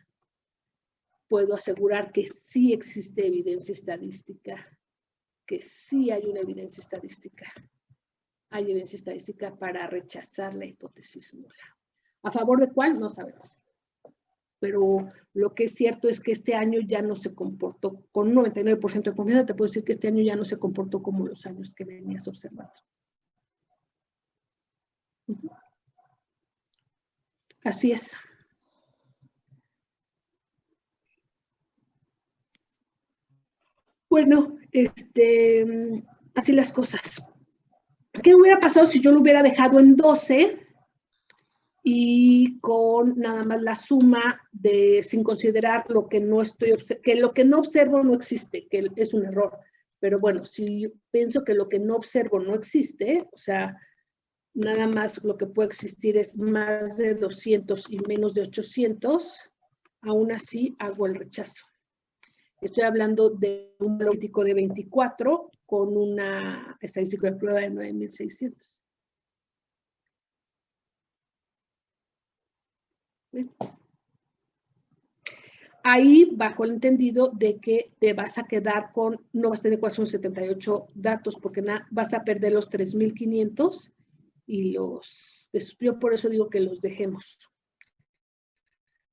puedo asegurar que sí existe evidencia estadística, que sí hay una evidencia estadística. Hay evidencia estadística para rechazar la hipótesis nula. ¿A favor de cuál? No sabemos. Pero lo que es cierto es que este año ya no se comportó, con un 99% de confianza te puedo decir que este año ya no se comportó como los años que venías observando. Así es. Bueno, así las cosas. ¿Qué hubiera pasado si yo lo hubiera dejado en 12 y con nada más la suma sin considerar lo que no lo que no observo no existe, que es un error? Pero bueno, si yo pienso que lo que no observo no existe, o sea, nada más lo que puede existir es más de 200 y menos de 800, aún así hago el rechazo. Estoy hablando de un político de 24 con una estadística de prueba de 9,600. Ahí bajo el entendido de que te vas a quedar con, no vas a tener 478 datos porque vas a perder los 3,500 y yo por eso digo que los dejemos.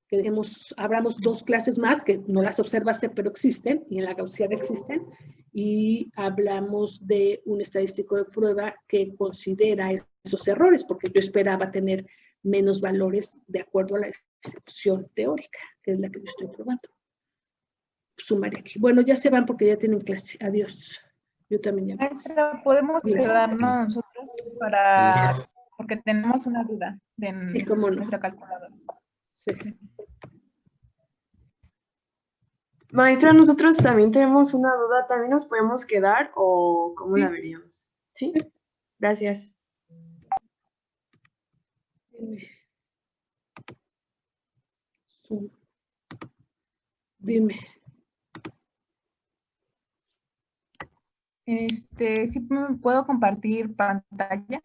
Que dejemos, abramos 2 clases más que no las observaste pero existen y en la gaussiana existen y hablamos de un estadístico de prueba que considera esos errores porque yo esperaba tener menos valores de acuerdo a la distribución teórica, que es la que yo estoy probando. Sumaré aquí. Bueno, ya se van porque ya tienen clase. Adiós. Yo también ya. Maestra, ¿podemos quedarnos nosotros porque tenemos una duda de Sí, cómo no. nuestra calculadora? Sí. Maestra, nosotros también tenemos una duda. ¿También nos podemos quedar o cómo la veríamos? ¿Sí? Gracias. Dime. Sí puedo compartir pantalla.